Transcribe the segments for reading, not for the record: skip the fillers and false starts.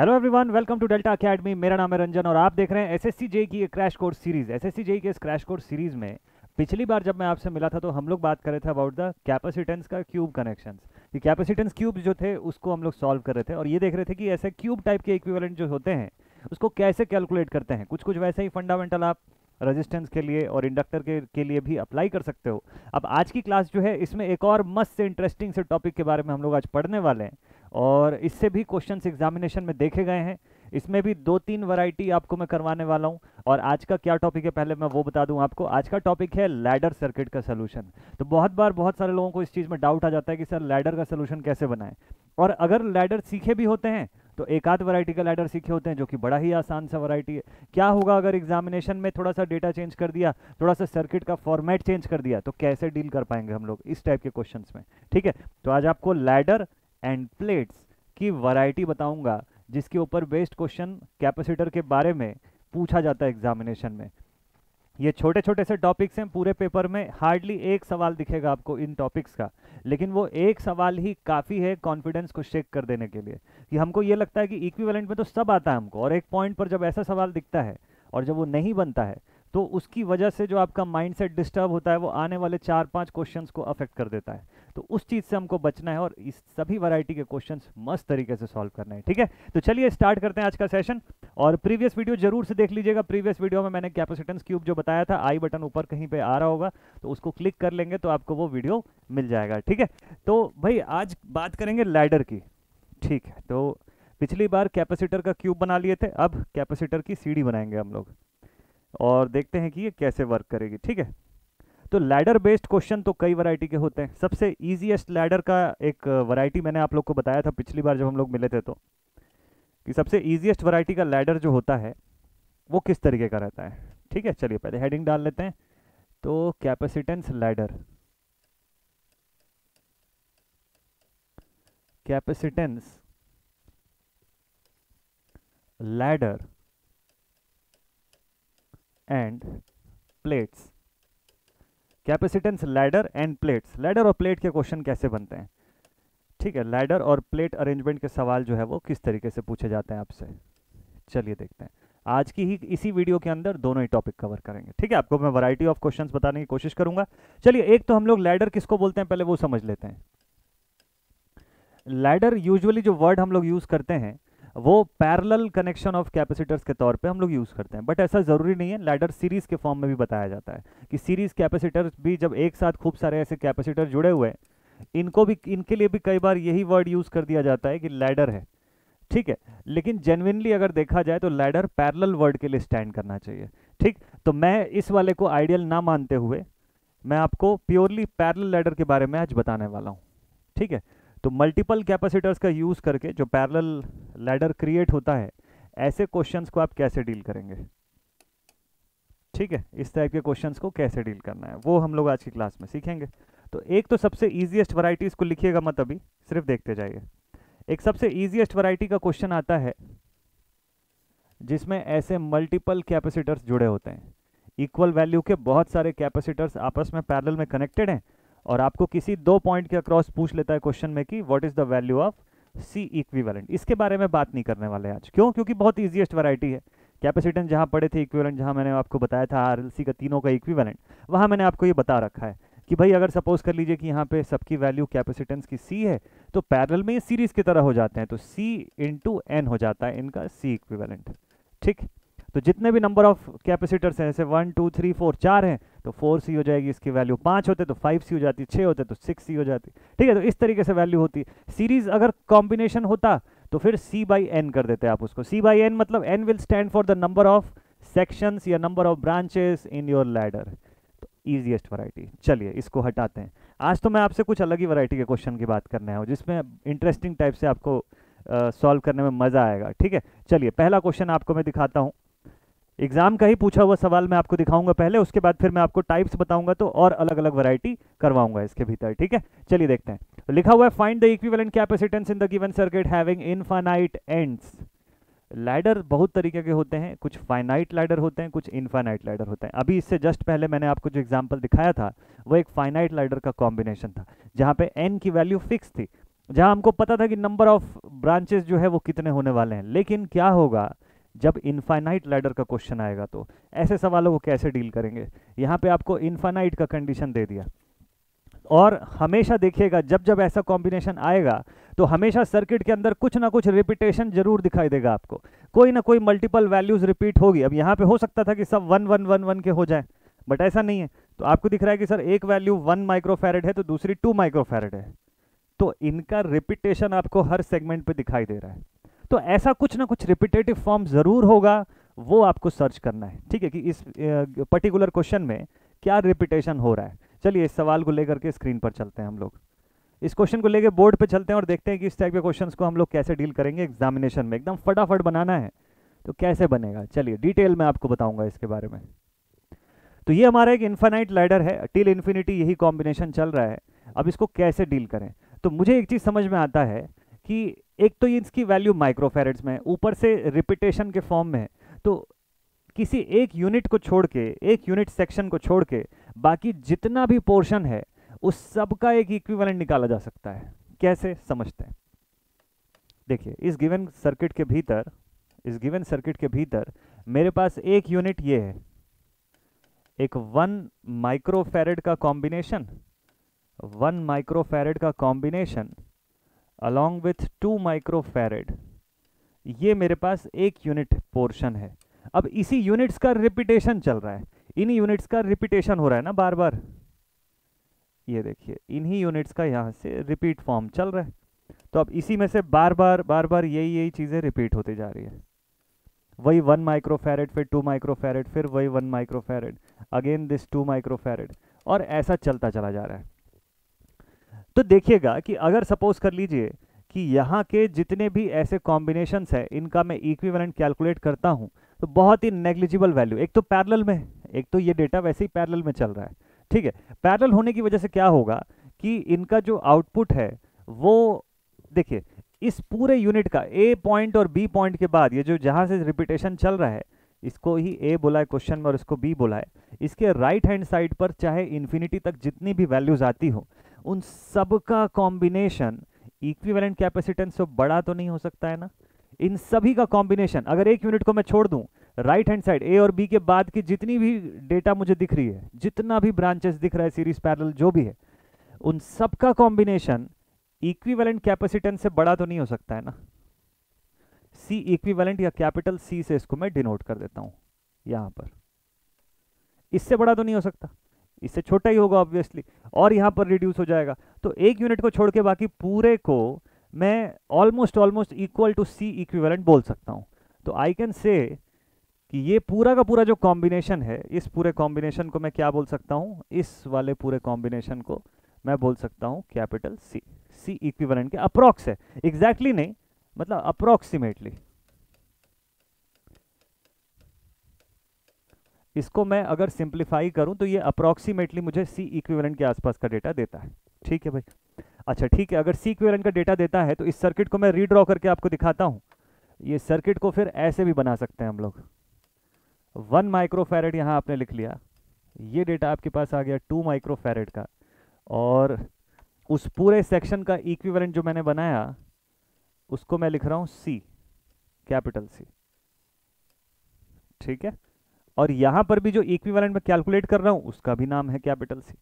Hello everyone, welcome to Delta Academy. मेरा नाम है रंजन और आप देख रहे हैं एसएससी जेई की एक crash course series. SSC JE के इस क्रैश कोर्स सीरीज में पिछली बार जब मैं आपसे मिला था तो हम लोग बात कर रहे थे अबाउट द कैपेसिटेंस का क्यूब कनेक्शंस। ये कैपेसिटेंस क्यूब जो थे उसको हम लोग सॉल्व कर रहे थे और ये देख रहे थे कि ऐसे क्यूब टाइप के इक्विवेलेंट जो होते हैं उसको कैसे कैलकुलेट करते हैं। कुछ कुछ वैसे ही फंडामेंटल आप रेजिस्टेंस के लिए और इंडक्टर के लिए भी अप्लाई कर सकते हो। अब आज की क्लास जो है इसमें एक और मस्त से इंटरेस्टिंग से टॉपिक के बारे में हम लोग आज पढ़ने वाले हैं और इससे भी क्वेश्चंस एग्जामिनेशन में देखे गए हैं। इसमें भी दो तीन वैरायटी आपको मैं करवाने वाला हूं। और आज का क्या टॉपिक है पहले मैं वो बता दूं आपको। आज का टॉपिक है लैडर सर्किट का सोल्यूशन। तो बहुत बार बहुत सारे लोगों को इस चीज़ में डाउट आ जाता है कि सर लैडर का सोल्यूशन कैसे बनाएं। और अगर लैडर सीखे भी होते हैं तो एक आध वैरायटी का लैडर सीखे होते हैं जो कि बड़ा ही आसान सा वैरायटी है। क्या होगा अगर एग्जामिनेशन में थोड़ा सा डेटा चेंज कर दिया, थोड़ा सा सर्किट का फॉर्मेट चेंज कर दिया, तो कैसे डील कर पाएंगे हम लोग इस टाइप के क्वेश्चंस में। ठीक है, तो आज आपको लैडर एंड प्लेट्स की वैरायटी बताऊंगा जिसके ऊपर बेस्ड क्वेश्चन कैपेसिटर के बारे में पूछा जाता है एग्जामिनेशन में। ये छोटे छोटे से टॉपिक्स हैं, पूरे पेपर में हार्डली एक सवाल दिखेगा आपको इन टॉपिक्स का, लेकिन वो एक सवाल ही काफ़ी है कॉन्फिडेंस को शेक कर देने के लिए। कि हमको ये लगता है कि इक्विवेलेंट में तो सब आता है हमको, और एक पॉइंट पर जब ऐसा सवाल दिखता है और जब वो नहीं बनता है तो उसकी वजह से जो आपका माइंडसेट डिस्टर्ब होता है वो आने वाले 4-5 क्वेश्चंस को अफेक्ट कर देता है। तो उस चीज़ से हमको बचना है और इस सभी वैरायटी के क्वेश्चंस मस्त तरीके से सॉल्व करने हैं। ठीक है, तो चलिए स्टार्ट करते हैं आज का सेशन। और प्रीवियस वीडियो जरूर से देख लीजिएगा। प्रीवियस वीडियो में मैंने कैपेसिटेंस क्यूब जो बताया था, आई बटन ऊपर कहीं पे आ रहा होगा तो उसको क्लिक कर लेंगे तो आपको वो वीडियो मिल जाएगा। ठीक है, तो भाई आज बात करेंगे लैडर की। ठीक है, तो पिछली बार कैपेसिटर का क्यूब बना लिए थे, अब कैपेसिटर की सीढ़ी बनाएंगे हम लोग और देखते हैं कि ये कैसे वर्क करेगी। ठीक है, तो लैडर बेस्ड क्वेश्चन तो कई वैरायटी के होते हैं। सबसे इजीएस्ट लैडर का एक वैरायटी मैंने आप लोग को बताया था पिछली बार जब हम लोग मिले थे, तो कि सबसे इजीएस्ट वैरायटी का लैडर जो होता है वो किस तरीके का रहता है। ठीक है, चलिए पहले हेडिंग डाल लेते हैं। तो capacitance ladder, capacitance ladder and plates. Capacitance ladder and plates, ladder और प्लेट के क्वेश्चन कैसे बनते हैं। ठीक है, लैडर और प्लेट अरेंजमेंट के सवाल जो है वो किस तरीके से पूछे जाते हैं आपसे। चलिए देखते हैं, आज की ही इसी वीडियो के अंदर दोनों ही टॉपिक कवर करेंगे। ठीक है, आपको मैं वैरायटी ऑफ क्वेश्चंस बताने की कोशिश करूंगा। चलिए, एक तो हम लोग लैडर किसको बोलते हैं पहले वो समझ लेते हैं। लैडर यूजुअली जो वर्ड हम लोग यूज करते हैं वो पैरेलल कनेक्शन ऑफ कैपेसिटर्स के तौर पे हम लोग यूज करते हैं, बट ऐसा जरूरी नहीं है। लैडर सीरीज के फॉर्म में भी बताया जाता है कि सीरीज कैपेसिटर्स भी जब एक साथ खूब सारे ऐसे कैपेसिटर जुड़े हुए हैं, इनको भी, इनके लिए भी कई बार यही वर्ड यूज कर दिया जाता है कि लैडर है। ठीक है, लेकिन जेन्युइनली अगर देखा जाए तो लैडर पैरेलल वर्ड के लिए स्टैंड करना चाहिए। ठीक, तो मैं इस वाले को आइडियल ना मानते हुए मैं आपको प्योरली पैरेलल लैडर के बारे में आज बताने वाला हूँ। ठीक है, तो मल्टीपल कैपेसिटर्स का यूज करके जो पैरेलल लैडर क्रिएट होता है, ऐसे क्वेश्चंस को आप कैसे डील करेंगे। ठीक है, इस टाइप के क्वेश्चंस को कैसे डील करना है वो हम लोग आज की क्लास में सीखेंगे। तो एक तो सबसे इजीएस्ट वैरायटी, इसको लिखिएगा मत अभी, सिर्फ देखते जाइए। एक सबसे इजीएस्ट वैरायटी का क्वेश्चन आता है जिसमें ऐसे मल्टीपल कैपेसिटर्स जुड़े होते हैं, इक्वल वैल्यू के बहुत सारे कैपेसिटर्स आपस में पैरेलल में कनेक्टेड हैं, और आपको किसी दो पॉइंट के अक्रॉस पूछ लेता है क्वेश्चन में कि what is the value of C equivalent. इसके बारे में बात नहीं करने वाले आज। क्यों? क्योंकि बहुत इजीएस्ट वैरायटी है। कैपेसिटेंस जहां पढ़े थे, इक्विवेलेंट जहां मैंने आपको बताया था आरएलसी का तीनों का इक्विवेलेंट, वहां मैंने आपको ये बता रखा है कि भाई अगर सपोज कर लीजिए कि यहाँ पे सबकी वैल्यू कैपेसिटेंस की सी है तो पैरेलल में ये सीरीज की तरह हो जाते हैं, तो सी इंटू एन हो जाता है इनका सी इक्विवेलेंट। ठीक, तो जितने भी नंबर ऑफ कैपेसिटर्स हैं, जैसे 1 2 3 4 4 हैं तो 4C हो जाएगी, इसकी वैल्यू 5 होते तो 5C हो जाती, 6 होते तो 6C हो जाती। ठीक है, तो इस तरीके से वैल्यू होती। सीरीज अगर कॉम्बिनेशन होता तो फिर C बाई एन कर देते आप उसको। C बाई एन मतलब N will stand for the number of sections या number of branches in your ladder. तो ईजिएस्ट वैरायटी। चलिए इसको हटाते हैं। आज तो मैं आपसे कुछ अलग ही वैरायटी के क्वेश्चन की बात करने आया हूँ जिसमें इंटरेस्टिंग टाइप से आपको सॉल्व करने में मजा आएगा। ठीक है, चलिए पहला क्वेश्चन आपको मैं दिखाता हूँ। एग्जाम का ही पूछा हुआ सवाल मैं आपको दिखाऊंगा पहले, उसके बाद फिर मैं आपको टाइप्स बताऊंगा तो और अलग अलग वैरायटी करवाऊंगा इसके भीतर। ठीक है, चलिए देखते हैं। तो लिखा हुआ है find the equivalent capacitance in the given circuit having infinite ends. Ladder बहुत तरीके के होते हैं, कुछ फाइनाइट लैडर होते हैं, कुछ इनफाइनाइट लैडर होते हैं। अभी इससे जस्ट पहले मैंने आपको जो एग्जांपल दिखाया था वो एक फाइनाइट लैडर का कॉम्बिनेशन था जहां पे एन की वैल्यू फिक्स थी। जहां हमको पता था कि नंबर ऑफ ब्रांचेस जो है वो कितने होने वाले हैं। लेकिन क्या होगा जब इनफाइनाइट लैडर का क्वेश्चन आएगा, तो ऐसे सवालों को कैसे डील करेंगे। यहाँ पे आपको इनफाइनाइट का कंडीशन दे दिया, और हमेशा देखिएगा जब जब ऐसा कॉम्बिनेशन आएगा तो हमेशा सर्किट के अंदर कुछ ना कुछ रिपीटेशन जरूर दिखाई देगा आपको, कोई ना कोई मल्टीपल वैल्यूज रिपीट होगी। अब यहाँ पे हो सकता था कि सब 1 1 1 1 के हो जाए, बट ऐसा नहीं है। तो आपको दिख रहा है कि सर एक वैल्यू 1 माइक्रोफैरेड है तो दूसरी 2 माइक्रोफैरेड है, तो इनका रिपीटेशन आपको हर सेगमेंट पे दिखाई दे रहा है। तो ऐसा कुछ ना कुछ रिपीटेटिव फॉर्म जरूर होगा, वो आपको सर्च करना है, ठीक है, कि इस पर्टिकुलर क्वेश्चन में क्या रिपीटेशन हो रहा है। चलिए इस सवाल को लेकर के स्क्रीन पर चलते हैं हम लोग, इस क्वेश्चन को लेकर बोर्ड पे चलते हैं और देखते हैं कि इस टाइप के क्वेश्चंस को हम लोग कैसे डील करेंगे एग्जामिनेशन में। एकदम फटाफट बनाना है तो कैसे बनेगा, चलिए डिटेल में आपको बताऊंगा इसके बारे में। तो ये हमारा एक इन्फिनाइट लैडर है, टिल इन्फिनिटी यही कॉम्बिनेशन चल रहा है। अब इसको कैसे डील करें, तो मुझे एक चीज समझ में आता है कि एक तो इसकी वैल्यू माइक्रोफैरेड्स में, ऊपर से रिपीटेशन के फॉर्म में है, तो किसी एक यूनिट को छोड़ के, एक यूनिट सेक्शन को छोड़ के बाकी जितना भी पोर्शन है उस सब का एक इक्विवेलेंट निकाला जा सकता है। कैसे समझते हैं, देखिए इस गिवन सर्किट के भीतर, इस गिवन सर्किट के भीतर मेरे पास एक यूनिट ये है, एक 1 माइक्रोफैरेड का कॉम्बिनेशन, 1 माइक्रोफैरेड का कॉम्बिनेशन अलॉन्ग विथ 2 माइक्रोफैरेड, ये मेरे पास एक यूनिट पोर्शन है। अब इसी यूनिट्स का रिपीटेशन चल रहा है, इन्हीं यूनिट्स का रिपीटेशन हो रहा है ना बार बार, ये देखिए इन्हीं यूनिट्स का यहाँ से रिपीट फॉर्म चल रहा है। तो अब इसी में से बार बार यही चीज़ें रिपीट होती जा रही है, वही 1 माइक्रोफैरेड, फिर 2 माइक्रोफैरेड, फिर वही 1 माइक्रोफैरेड, अगेन दिस 2 माइक्रोफैरेड, और ऐसा चलता चला जा रहा है। तो देखिएगा कि अगर सपोज कर लीजिए कि यहाँ के जितने भी ऐसे कॉम्बिनेशंस है इनका मैं इक्विवेलेंट कैलकुलेट करता हूँ, तो बहुत ही नेग्लिजिबल वैल्यू, एक तो पैरेलल में, एक तो ये डेटा वैसे ही पैरेलल में चल रहा है, ठीक है। पैरेलल होने की वजह से क्या होगा कि इनका जो आउटपुट है वो, देखिए इस पूरे यूनिट का ए पॉइंट और बी पॉइंट के बाद ये जो जहां से रिपीटेशन चल रहा है, इसको ही ए बोला है क्वेश्चन में और इसको बी बोला है, इसके राइट हैंड साइड पर चाहे इन्फिनिटी तक जितनी भी वैल्यूज आती हो उन सब का कॉम्बिनेशन इक्विवेलेंट कैपेसिटेंस से बड़ा तो नहीं हो सकता है ना। इन सभी का कॉम्बिनेशन, अगर एक यूनिट को मैं छोड़ दूं, राइट हैंड साइड ए और बी के बाद की जितनी भी डेटा मुझे दिख रही है, जितना भी ब्रांचेस दिख रहा है, सीरीज पैरेलल जो भी है, उन सब का कॉम्बिनेशन इक्विवेलेंट कैपेसिटेंस से बड़ा तो नहीं हो सकता है ना। सी इक्विवेलेंट या कैपिटल सी से इसको मैं डिनोट कर देता हूं यहां पर, इससे बड़ा तो नहीं हो सकता, इससे छोटा ही होगा ऑब्वियसली, और यहां पर रिड्यूस हो जाएगा। तो एक यूनिट को छोड़ के बाकी पूरे को मैं almost equal to C equivalent बोल सकता हूं। तो आई कैन से कि ये पूरा का पूरा जो कॉम्बिनेशन है, इस पूरे कॉम्बिनेशन को मैं क्या बोल सकता हूं, इस वाले पूरे कॉम्बिनेशन को मैं बोल सकता हूं कैपिटल सी। सी इक्विवेलेंट के अप्रॉक्स है, एग्जैक्टली नहीं, मतलब अप्रॉक्सीमेटली। इसको मैं अगर सिंप्लीफाई करूं तो ये अप्रॉक्सीमेटली मुझे सी इक्विवेलेंट के आसपास का डेटा देता है, ठीक है भाई। अच्छा ठीक है, अगर सी इक्विवेलेंट का डेटा देता है तो इस सर्किट को मैं रीड्रॉ करके आपको दिखाता हूं। ये सर्किट को फिर ऐसे भी बना सकते हैं हम लोग, 1 माइक्रोफैरेड यहां आपने लिख लिया, ये डेटा आपके पास आ गया 2 माइक्रोफैरेड का, और उस पूरे सेक्शन का इक्विवेलेंट जो मैंने बनाया उसको मैं लिख रहा हूं सी, कैपिटल सी, ठीक है। और यहां पर भी जो इक्विवेलेंट में कैलकुलेट कर रहा हूं उसका भी नाम है कैपिटल सी।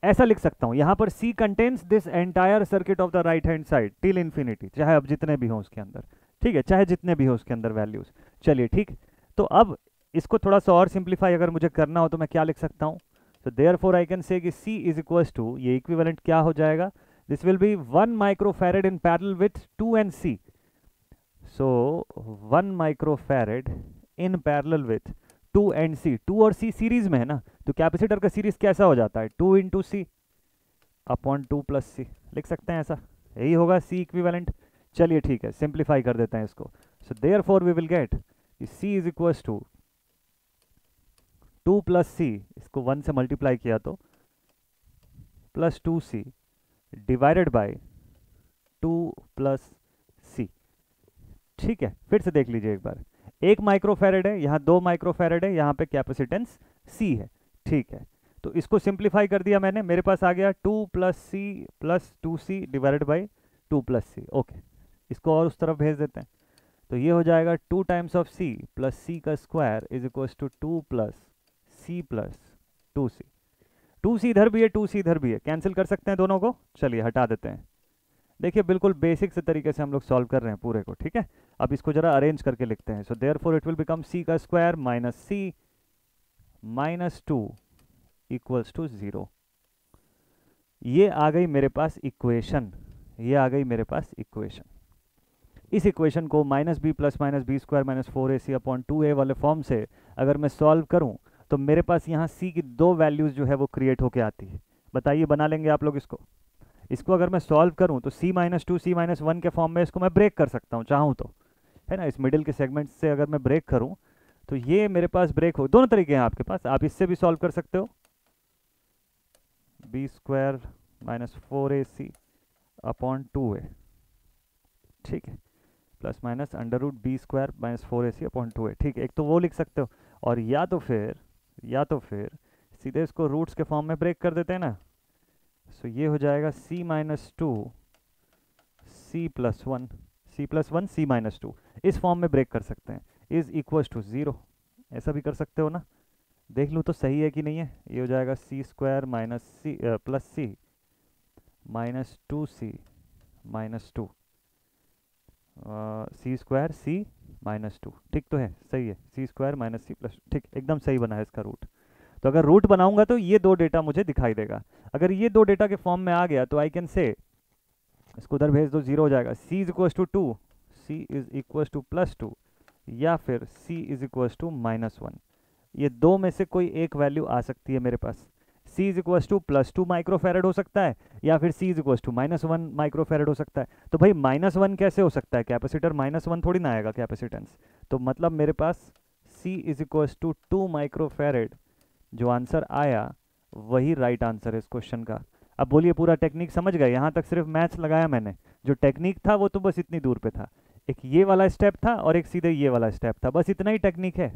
ऐसा लिख सकता हूं, यहां पर C contains this entire circuit of the right hand side till infinity, चाहे अब जितने भी हो उसके अंदर, ठीक है, चाहे जितने भी हो उसके अंदर वैल्यूज। चलिए ठीक, तो अब इसको थोड़ा सा और सिंप्लीफाई अगर मुझे करना हो तो मैं क्या लिख सकता हूं, तो देयरफॉर आई कैन से कि C इज इक्वल्स टू, ये इक्विवेलेंट क्या हो जाएगा, this will B 1 microfarad in parallel with 2 and C, so 1 microfarad in parallel with 2 and C, 2 और C सीरीज में है ना, तो कैपेसिटर का सीरीज कैसा हो जाता है, 2 into C upon 2 plus C, लिख सकते हैं ऐसा, यही होगा C इक्विवेलेंट। चलिए ठीक है, सिंप्लीफाई कर देते हैं इसको, so therefore we will get C is equals to 2 plus C, इसको 1 से मल्टीप्लाई किया तो plus 2C divided by 2 plus C, ठीक है। फिर से देख लीजिए एक बार, 1 माइक्रोफैरेड है, यहाँ 2 माइक्रोफैरेड है, यहाँ पे कैपेसिटेंस C है, ठीक है। तो इसको सिंप्लीफाई कर दिया मैंने, मेरे पास आ गया 2 plus C plus 2c divided by 2 plus C. Okay, इसको और उस तरफ भेज देते हैं। तो ये हो जाएगा 2 times of C plus C का square is equal to 2 plus C plus 2c। 2c इधर भी है, 2c इधर भी है, कैंसिल कर सकते हैं दोनों को। चलिए हटा देते हैं। देखिए बिल्कुल बेसिक से तरीके से हम लोग सॉल्व कर रहे हैं पूरे को, ठीक है। अब इसको जरा अरेंज करके लिखते हैं। So therefore it will become C का square minus C minus 2 equals to 0। ये आ गई मेरे पास इक्वेशन, ये आ गई मेरे पास इक्वेशन। इस इक्वेशन को minus B plus minus B square minus 4ac upon 2a वाले फॉर्म से अगर मैं सॉल्व करूं तो मेरे पास यहाँ c की दो वैल्यूज जो है वो क्रिएट होके आती है। बताइए बना लेंगे आप लोग इसको? इसको अगर मैं सॉल्व करूं तो c माइनस 2 c माइनस 1 के फॉर्म में इसको मैं ब्रेक कर सकता हूं चाहूं तो, है ना। इस मिडिल के सेगमेंट से अगर मैं ब्रेक करूं तो ये मेरे पास ब्रेक हो। दोनों तरीके हैं आपके पास, आप इससे भी सॉल्व कर सकते हो, B square minus 4ac upon 2a, ठीक है, plus minus under root B square minus 4ac upon 2a, ठीक है। एक तो वो लिख सकते हो, और या तो फिर सीधे इसको रूट्स के फॉर्म में ब्रेक कर देते हैं ना। सो ये हो जाएगा c minus 2 c plus 1 c minus 2, इस फॉर्म में ब्रेक कर सकते हैं, इज इक्वल टू 0। ऐसा भी कर सकते हो ना, देख लूँ तो सही है कि नहीं है। ये हो जाएगा सी स्क्वायर माइनस सी प्लस सी माइनस 2c माइनस 2 सी स्क्वायर सी माइनस 2, ठीक तो है, सही है। सी स्क्वायर माइनस सी प्लस, ठीक, एकदम सही बना है इसका रूट। तो अगर रूट बनाऊंगा तो ये दो डेटा मुझे दिखाई देगा। अगर ये दो डेटा के फॉर्म में आ गया तो आई कैन से, इसको उधर भेज दो, 0 हो जाएगा। c is equal to 2, c is equal to plus 2, या फिर c is equal to minus 1। ये दो में से कोई एक वैल्यू आ सकती है मेरे पास। c is equal to plus 2 microfarad हो सकता है, या फिर c is equal to minus 1 microfarad हो सकता है। तो भाई माइनस 1 कैसे हो सकता है? कैपेसिटर माइनस 1 थोड़ी ना आएगा कैपेसिटेंस। तो मतलब मेरे पास c is equal to 2 microfarad जो आंसर आया वही राइट आंसर है इस क्वेश्चन का। अब बोलिए पूरा टेक्निक समझ गए? यहाँ तक सिर्फ मैथ्स लगाया मैंने, जो टेक्निक था वो तो बस इतनी दूर पे था। एक ये वाला स्टेप था और एक सीधे ये वाला स्टेप था, बस इतना ही टेक्निक है।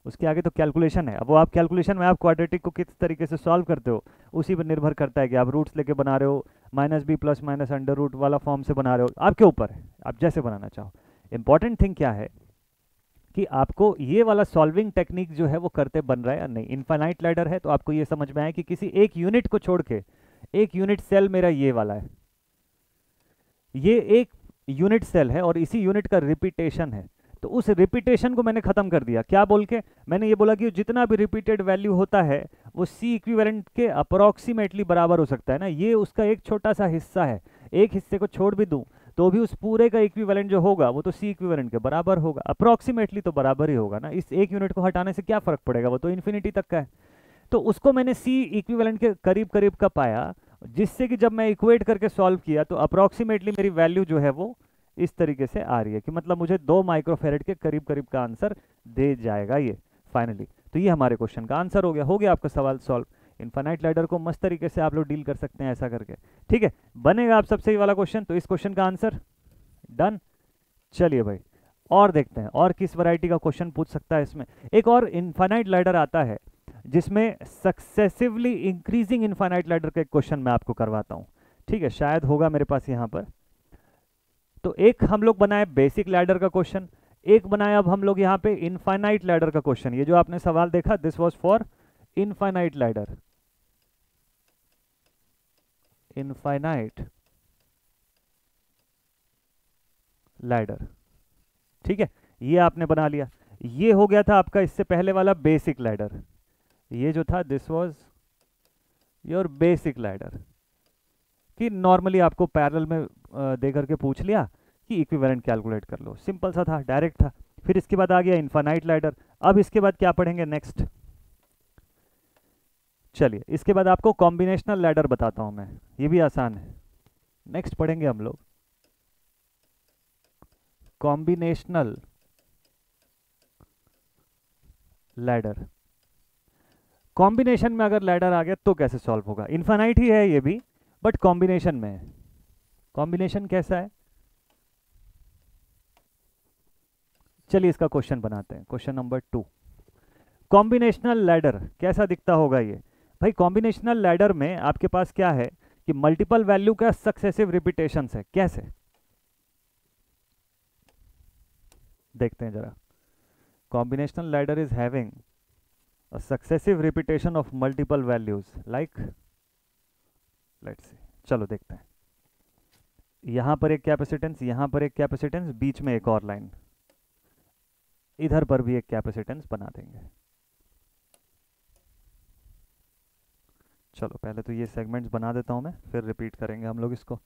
उसके आगे तो कैलकुलेशन है। अब वो आप कैलकुलेशन में आप क्वाड्रेटिक को किस तरीके से सॉल्व करते हो उसी पर निर्भर करता है कि आप रूट्स लेके बना रहे हो, minus B plus minus under root वाला फॉर्म से बना रहे हो, आपके ऊपर है, आप जैसे बनाना चाहो। इंपॉर्टेंट थिंग क्या है कि आपको ये वाला सॉल्विंग टेक्निक जो है वो करते बन रहा है या नहीं। इनफाइनाइट लैडर है तो आपको ये समझ में आए कि किसी एक यूनिट को छोड़ के, एक यूनिट सेल मेरा ये वाला है, ये एक यूनिट सेल है और इसी यूनिट का रिपीटेशन है। तो उस रिपीटेशन को मैंने खत्म कर दिया। क्या बोल के? मैंने ये बोला कि जितना भी रिपीटेड वैल्यू होता है वो सी इक्विवेलेंट के अप्रोक्सीमेटली बराबर हो सकता है ना। ये उसका एक छोटा सा हिस्सा है, एक हिस्से को छोड़ भी दूं तो भी उस पूरे का इक्विवेलेंट जो होगा वो तो सी इक्विवेलेंट के बराबर होगा, अप्रोक्सीमेटली तो बराबर ही होगा ना। इस एक यूनिट को हटाने से क्या फर्क पड़ेगा, वो तो इन्फिनिटी तक का है। तो उसको मैंने सी इक्विवेलेंट के करीब करीब का पाया, जिससे कि जब मैं इक्वेट करके सॉल्व किया तो अप्रोक्सीमेटली मेरी वैल्यू जो है वो इस तरीके से आ रही है कि मतलब मुझे 2 माइक्रोफेरेड के करीब करीब का आंसर दे जाएगा ये फाइनली। तो ये हमारे क्वेश्चन का आंसर हो गया आपका सवाल सॉल्व। इनफाइनाइट लैडर को मस्त तरीके से आप लोग डील कर सकते हैं ऐसा करके, ठीक है। बनेगा आप सबसे वाला क्वेश्चन, तो इस क्वेश्चन का आंसर डन। चलिए भाई और देखते हैं और किस वैरायटी का क्वेश्चन पूछ सकता है इसमें। एक और इनफाइनाइट लैडर आता है जिसमें सक्सेसिवली इंक्रीजिंग इनफाइनाइट लैडर का एक क्वेश्चन मैं आपको करवाता हूं, ठीक है, शायद होगा मेरे पास यहां पर। तो एक हम लोग बनाए बेसिक लैडर का क्वेश्चन, एक बनाया अब हम लोग यहाँ पे इनफाइनाइट लैडर का क्वेश्चन। ये जो आपने सवाल देखा this was for infinite ladder, infinite ladder, ठीक है। ये आपने बना लिया। ये हो गया था आपका इससे पहले वाला बेसिक लैडर। ये जो था this was your basic ladder, कि नॉर्मली आपको पैरेलल में दे करके पूछ लिया कि इक्विवेलेंट कैलकुलेट कर लो, सिंपल सा था, डायरेक्ट था। फिर इसके बाद आ गया इनफाइनाइट लैडर। अब इसके बाद क्या पढ़ेंगे नेक्स्ट? चलिए इसके बाद आपको कॉम्बिनेशनल लैडर बताता हूं मैं, ये भी आसान है। नेक्स्ट पढ़ेंगे हम लोग कॉम्बिनेशनल लैडर। कॉम्बिनेशन में अगर लैडर आ गया तो कैसे सॉल्व होगा? इनफाइनाइट ही है ये भी, बट कॉम्बिनेशन में है। कॉम्बिनेशन कैसा है? चलिए इसका क्वेश्चन बनाते हैं, क्वेश्चन नंबर 2। कॉम्बिनेशनल लैडर कैसा दिखता होगा ये? भाई कॉम्बिनेशनल लैडर में आपके पास क्या है कि मल्टीपल वैल्यू का सक्सेसिव रिपीटेशन है। कैसे देखते हैं जरा। Combinational ladder is having a successive repetition of multiple values like, let's see, चलो देखते हैं। यहां पर एक कैपेसिटेंस, यहां पर एक कैपेसिटेंस, बीच में एक और लाइन, इधर पर भी एक कैपेसिटेंस बना देंगे। चलो पहले तो ये सेगमेंट्स बना देता हूं मैं, फिर रिपीट करेंगे हम लोग इसको।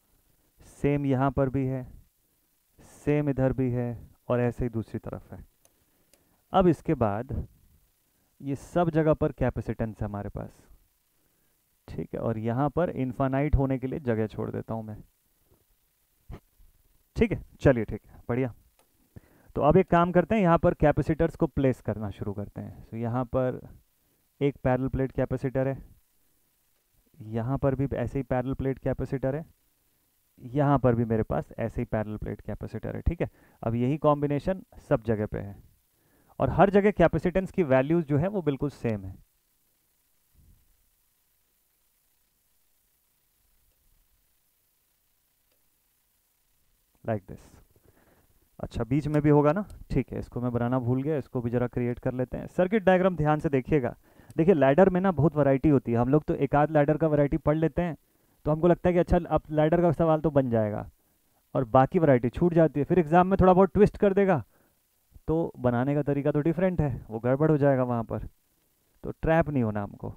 सेम यहां पर भी है, सेम इधर भी है, और ऐसे ही दूसरी तरफ है। अब इसके बाद ये सब जगह पर कैपेसिटेंस है हमारे पास, ठीक है, और यहां पर इन्फानाइट होने के लिए जगह छोड़ देता हूं मैं। ठीक है, चलिए ठीक है, बढ़िया। तो अब एक काम करते हैं, यहाँ पर कैपेसिटर्स को प्लेस करना शुरू करते हैं। तो यहाँ पर एक पैरेलल प्लेट कैपेसिटर है, यहाँ पर भी ऐसे ही पैरेलल प्लेट कैपेसिटर है, यहाँ पर भी मेरे पास ऐसे ही पैरेलल प्लेट कैपेसिटर है। ठीक है, अब यही कॉम्बिनेशन सब जगह पे है, और हर जगह कैपेसिटेंस की वैल्यूज जो है वो बिल्कुल सेम है। Like this. अच्छा, बीच में भी होगा ना, ठीक है, इसको मैं बनाना भूल गया, इसको भी जरा क्रिएट कर लेते हैं। सर्किट डायग्राम ध्यान से देखिएगा। देखिए लैडर में ना बहुत वैरायटी होती है, हम लोग तो एक आध लैडर का वैरायटी पढ़ लेते हैं, तो हमको लगता है कि अच्छा अब लैडर का सवाल तो बन जाएगा, और बाकी वैरायटी छूट जाती है। फिर एग्जाम में थोड़ा बहुत ट्विस्ट कर देगा, तो बनाने का तरीका तो डिफरेंट है, वो गड़बड़ हो जाएगा वहाँ पर। तो ट्रैप नहीं होना हमको।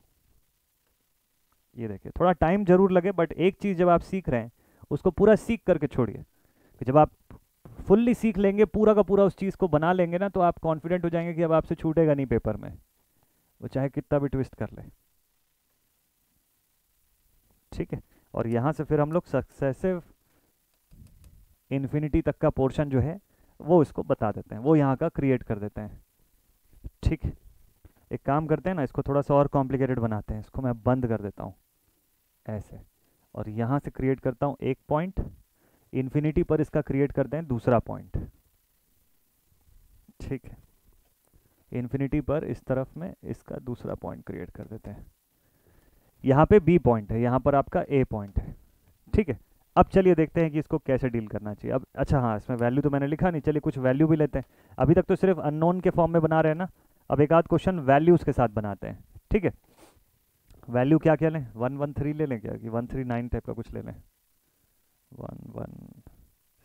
ये देखिए, थोड़ा टाइम जरूर लगे, बट एक चीज़ जब आप सीख रहे हैं उसको पूरा सीख करके छोड़िए। जब आप फुल्ली सीख लेंगे, पूरा का पूरा उस चीज़ को बना लेंगे ना, तो आप कॉन्फिडेंट हो जाएंगे कि अब आपसे छूटेगा नहीं पेपर में, वो चाहे कितना भी ट्विस्ट कर ले। ठीक है, और यहाँ से फिर हम लोग सक्सेसिव इन्फिनिटी तक का पोर्शन जो है वो इसको बता देते हैं, वो यहाँ का क्रिएट कर देते हैं। ठीक है, एक काम करते हैं ना, इसको थोड़ा सा और कॉम्प्लिकेटेड बनाते हैं। इसको मैं बंद कर देता हूँ ऐसे, और यहाँ से क्रिएट करता हूँ एक पॉइंट, इन्फिनिटी पर इसका क्रिएट करते हैं दूसरा पॉइंट। ठीक है, इन्फिनिटी पर इस तरफ में इसका दूसरा पॉइंट क्रिएट कर देते हैं। यहाँ पे बी पॉइंट है, यहाँ पर आपका ए पॉइंट है। ठीक है, अब चलिए देखते हैं कि इसको कैसे डील करना चाहिए। अब अच्छा हाँ, इसमें वैल्यू तो मैंने लिखा नहीं, चलिए कुछ वैल्यू भी लेते हैं। अभी तक तो सिर्फ अननोन के फॉर्म में बना रहे हैं ना, अब एक आध क्वेश्चन वैल्यूज के साथ बनाते हैं। ठीक है, वैल्यू क्या क्या लें, 113 ले लें क्या, कि 139 टाइप का कुछ ले लें। 1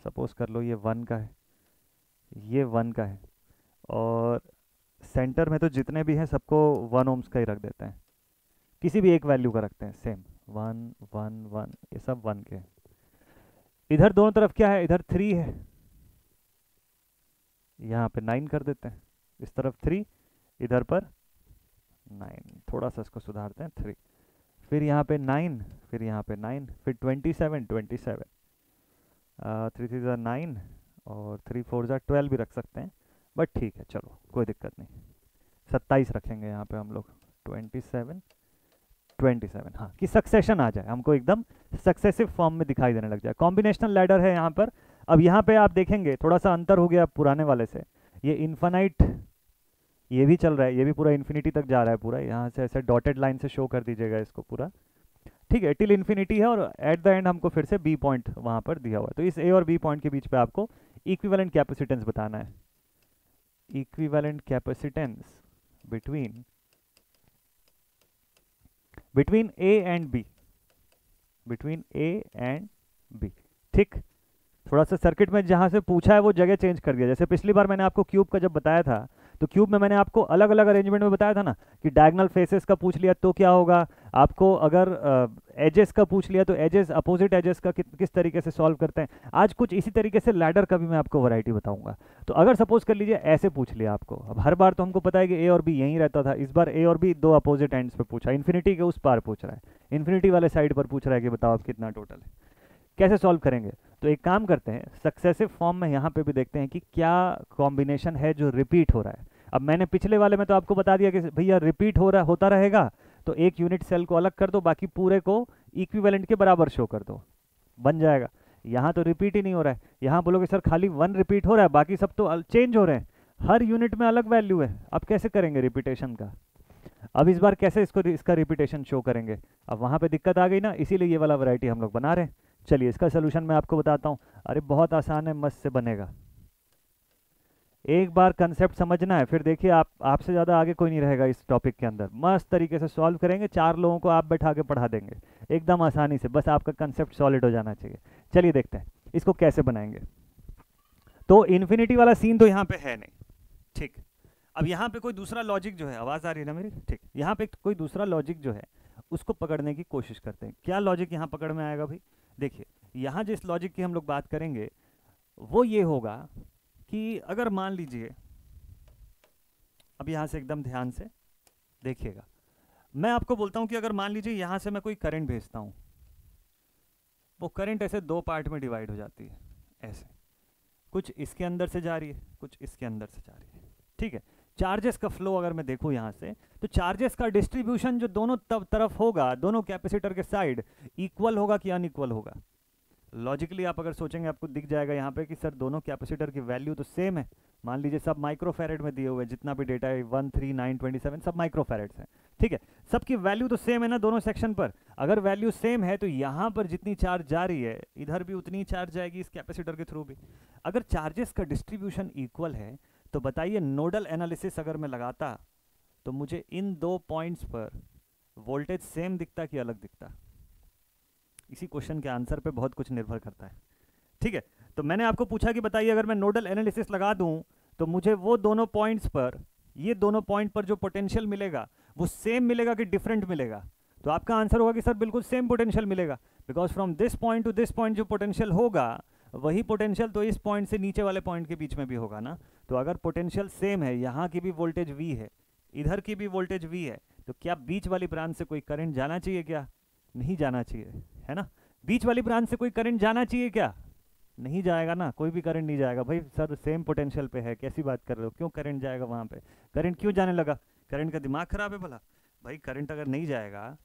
सपोज कर लो ये 1 का है, ये 1 का है, और सेंटर में तो जितने भी हैं सबको 1 ओम्स का ही रख देते हैं, किसी भी एक वैल्यू का रखते हैं सेम। 1 1 1, ये सब 1 के। इधर दोनों तरफ क्या है, इधर 3 है, यहाँ पे 9 कर देते हैं। इस तरफ 3, इधर पर 9, थोड़ा सा इसको सुधारते हैं 3, फिर यहाँ पे 9, फिर यहाँ पे 9, फिर 27 27, 3 3 9, और 3 4 12 भी रख सकते हैं, बट ठीक है चलो कोई दिक्कत नहीं। 27 रखेंगे यहाँ पे हम लोग, 27 27, हाँ, कि सक्सेशन आ जाए, हमको एकदम सक्सेसिव फॉर्म में दिखाई देने लग जाए। कॉम्बिनेशनल लैडर है यहाँ पर। अब यहाँ पे आप देखेंगे थोड़ा सा अंतर हो गया पुराने वाले से, ये इन्फानाइट ये भी चल रहा है, ये भी पूरा इन्फिनिटी तक जा रहा है पूरा, यहाँ से ऐसे डॉटेड लाइन से शो कर दीजिएगा इसको पूरा। ठीक है, टिल इन्फिनिटी है, और एट द एंड हमको फिर से बी पॉइंट वहाँ पर दिया हुआ है। तो इस ए और बी पॉइंट के बीच पे आपको इक्विवेलेंट कैपेसिटेंस बताना है। Equivalent capacitance between A and B, between A and B. ठीक, थोड़ा सा सर्किट में जहाँ से पूछा है वो जगह चेंज कर दिया। जैसे पिछली बार मैंने आपको क्यूब का जब बताया था, तो क्यूब में मैंने आपको अलग अलग अरेंजमेंट में बताया था ना, कि डायगोनल फेसेस का पूछ लिया तो क्या होगा, आपको अगर एजेस का पूछ लिया तो एजेस, अपोजिट एजेस का किस तरीके से सॉल्व करते हैं। आज कुछ इसी तरीके से लैडर का भी मैं आपको वैरायटी बताऊंगा। तो अगर सपोज कर लीजिए ऐसे पूछ लिया आपको, अब हर बार तो हमको पता है कि ए और बी यहीं रहता था, इस बार ए और बी दो अपोजिट एंड्स पे पूछा, इन्फिनिटी के उस पार पूछ रहा है, इन्फिनिटी वाले साइड पर पूछ रहा है कि बताओ अब कितना टोटल है, कैसे सॉल्व करेंगे। तो एक काम करते हैं, सक्सेसिव फॉर्म में यहाँ पे भी देखते हैं कि क्या कॉम्बिनेशन है जो रिपीट हो रहा है। अब मैंने पिछले वाले में तो आपको बता दिया कि भैया रिपीट होता रहेगा, तो एक यूनिट सेल को अलग कर दो, बाकी पूरे को इक्विवेलेंट के बराबर शो कर दो, बन जाएगा। यहाँ तो रिपीट ही नहीं हो रहा है, यहाँ बोलोगे सर खाली 1 रिपीट हो रहा है, बाकी सब तो चेंज हो रहे हैं, हर यूनिट में अलग वैल्यू है, अब कैसे करेंगे रिपीटेशन का। अब इस बार कैसे इसका रिपीटेशन शो करेंगे? अब वहाँ पे दिक्कत आ गई ना, इसीलिए ये वाला वैरायटी हम लोग बना रहे हैं। चलिए इसका सोल्यूशन मैं आपको बताता हूँ। अरे बहुत आसान है, मस्त से बनेगा। एक बार कंसेप्ट समझना है, फिर देखिए आपसे ज़्यादा आगे कोई नहीं रहेगा इस टॉपिक के अंदर। मस्त तरीके से सॉल्व करेंगे, 4 लोगों को आप बैठा के पढ़ा देंगे एकदम आसानी से, बस आपका कंसेप्ट सॉलिड हो जाना चाहिए। चलिए देखते हैं इसको कैसे बनाएंगे। तो इन्फिनिटी वाला सीन तो यहाँ पे है नहीं, ठीक। अब यहाँ पे कोई दूसरा लॉजिक जो है, आवाज़ आ रही है ना मेरी? ठीक। यहाँ पे कोई दूसरा लॉजिक जो है उसको पकड़ने की कोशिश करते हैं। क्या लॉजिक यहाँ पकड़ में आएगा भाई? देखिए यहाँ जिस लॉजिक की हम लोग बात करेंगे वो ये होगा कि अगर मान लीजिए, अब यहाँ से एकदम ध्यान से देखिएगा, मैं आपको बोलता हूँ कि अगर मान लीजिए यहाँ से मैं कोई करंट भेजता हूँ, वो करंट ऐसे 2 पार्ट में डिवाइड हो जाती है ऐसे, कुछ इसके अंदर से जा रही है, कुछ इसके अंदर से जा रही है, ठीक है। चार्जेस का फ्लो अगर मैं देखूँ यहाँ से, तो चार्जेस का डिस्ट्रीब्यूशन जो दोनों तरफ होगा, दोनों कैपेसिटर के साइड, इक्वल होगा कि अनइक्वल होगा? लॉजिकली आप अगर सोचेंगे आपको दिख जाएगा यहाँ पे कि सर दोनों कैपेसिटर की वैल्यू तो सेम है। मान लीजिए सब माइक्रोफैरेड में दिए हुए, जितना भी डेटा है 13927 सब माइक्रोफैरेड्स हैं, ठीक है। सबकी वैल्यू तो सेम है ना दोनों सेक्शन पर। अगर वैल्यू सेम है तो यहाँ पर जितनी चार्ज जा रही है इधर भी उतनी चार्ज जाएगी इस कैपेसिटर के थ्रू भी। अगर चार्जेस का डिस्ट्रीब्यूशन इक्वल है तो बताइए नोडल एनालिसिस अगर मैं लगाता तो मुझे इन 2 पॉइंट्स पर वोल्टेज सेम दिखता कि अलग दिखता? इसी क्वेश्चन के आंसर पे बहुत कुछ निर्भर करता है, ठीक है। तो मैंने आपको पूछा कि बताइए अगर मैं नोडल एनालिसिस लगा दूं तो मुझे वो दोनों पॉइंट्स पर, ये दोनों पॉइंट पर जो पोटेंशियल मिलेगा वो सेम मिलेगा कि डिफरेंट मिलेगा? तो आपका आंसर होगा कि सर बिल्कुल सेम पोटेंशियल मिलेगा, because from this point two this point जो पोटेंशियल होगा वही पोटेंशियल तो इस पॉइंट से नीचे वाले पॉइंट के बीच में भी होगा ना। तो अगर पोटेंशियल सेम है, यहाँ की भी वोल्टेज V है, इधर की भी वोल्टेज V है, तो क्या बीच वाली ब्रांच से कोई करंट जाना चाहिए? क्या नहीं जाना चाहिए, है ना? बीच वाली ब्रांच से कोई करंट जाना चाहिए क्या? नहीं जाएगा ना, कोई भी करंट नहीं जाएगा। भाई सर सेम पोटेंशियल पे है, कैसी बात कर रहे हो, क्यों करंट जाएगा वहाँ पे? करंट क्यों जाने लगा? करंट का दिमाग खराब है भला? भाई करंट अगर नहीं जाएगा